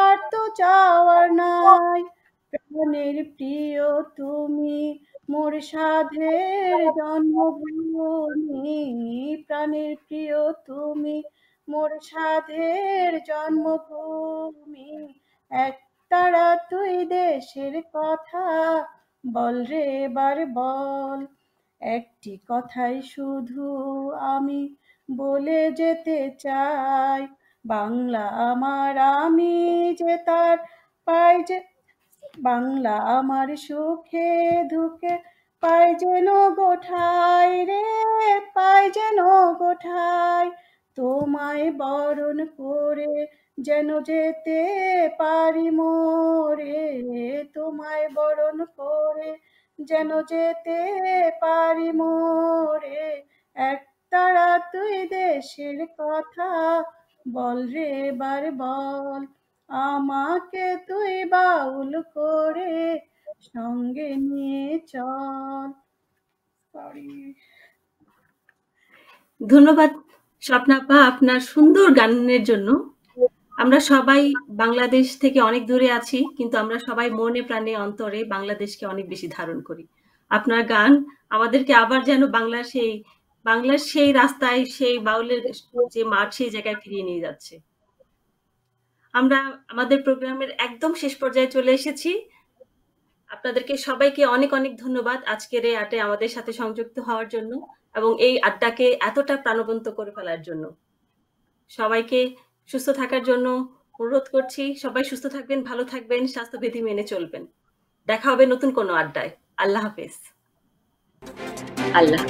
আর তো চাওয়ার নাই। প্রাণের প্রিয় তুমি মোর সাধের জন্মভূমি, প্রাণের প্রিয় তুমি মোর সাধের জন্মভূমি। একতারা তুই দেশের কথা বল রে এবার বল, একটি কথাই শুধু আমি বলে যেতে চাই, বাংলা আমার আমি যে তার পাই যে, বাংলা আমার সুখে দুঃখে পাই যেন গোঠাই রে, পাই যেন গোঠাই। তোমায় বরণ করে যেন যেতে পারি মোরে, তোমায় বরণ করে যেন যেতে পারি মোরে। একতারা তুই দেশের কথা বল রে এবার বল, আমাকে তুই বাউল করে সঙ্গে নিয়ে চল। সরি। ধন্যবাদ স্বপ্নাপা আপনার সুন্দর গানের জন্য। আমরা সবাই বাংলাদেশ থেকে অনেক দূরে আছি, কিন্তু আমরা সবাই মনে প্রাণে অন্তরে বাংলাদেশকে অনেক বেশি ধারণ করি। আপনার গান আমাদেরকে আবার যেন বাংলার সেই রাস্তায়, সেই বাউলের যে মাঠ, সেই জায়গায় ফিরিয়ে নিয়ে যাচ্ছে। আমরা আমাদের প্রোগ্রামের একদম শেষ পর্যায়ে চলে এসেছি। আপনাদেরকে সবাইকে অনেক অনেক ধন্যবাদ আজকের এই আড্ডায় আমাদের সাথে সংযুক্ত হওয়ার জন্য এবং এই আড্ডাকে এতটা প্রাণবন্ত করে ফেলার জন্য। সবাইকে সুস্থ থাকার জন্য অনুরোধ করছি। সবাই সুস্থ থাকবেন, ভালো থাকবেন, স্বাস্থ্যবিধি মেনে চলবেন। দেখা হবে নতুন কোনো আড্ডায়। আল্লাহ হাফেজ। আল্লাহ।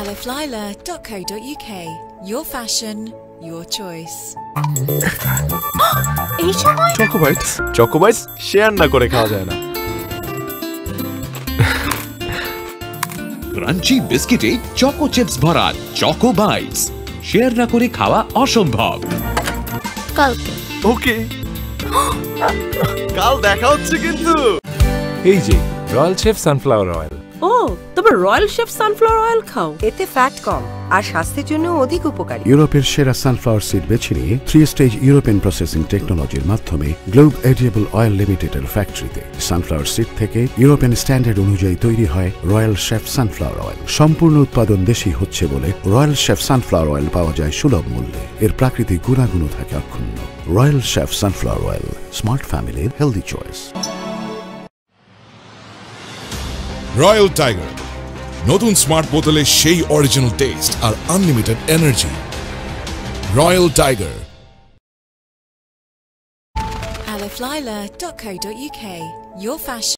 aliflila.co.uk. Your fashion, your choice. এই সময় চকোবাইটস, চকোবাইটস শেয়ার না করে খাওয়া যায় না। ক্রাঞ্চি বিস্কিটে চকো চিপস ভরা চকো বাইটস, শেয়ার না করে খাওয়া অসম্ভব। কালকে ওকে, কাল দেখা হচ্ছে কিন্তু। এই যে রয়্যাল শেফ সানফ্লাওয়ার অয়েল। ও, তবে রয়্যাল শেফ সানফ্লাওয়ার অয়েল খাও। এতে ফ্যাট কম আর স্বাস্থ্যের জন্য অধিক উপকারী। ইউরোপের সেরা সানফ্লাওয়ার সিড বেছে নিয়ে 3 স্টেজ ইউরোপিয়ান প্রসেসিং টেকনোলজির মাধ্যমে গ্লোব এডিয়েবল অয়েল লিমিটেডের ফ্যাক্টরিতে সানফ্লাওয়ার সিড থেকে ইউরোপিয়ান স্ট্যান্ডার্ড অনুযায়ী তৈরি হয় রয়্যাল শেফ সানফ্লাওয়ার অয়েল। সম্পূর্ণ উৎপাদন দেশি হচ্ছে বলে রয়্যাল শেফ সানফ্লাওয়ার অয়েল পাওয়া যায় সুলভ মূল্যে। এর প্রাকৃতিক গুণাগুণও থাকে অক্ষুণ্ণ। Royal Chef sunflower oil, smart ফ্যামিলির হেলদি চয়েস। রয়্যাল টাইগার, নতুন স্মার্ট বোতলে সেই অরিজিনাল টেস্ট আর unlimited energy. Royal Tiger. aliflila.co.uk. Your fashion.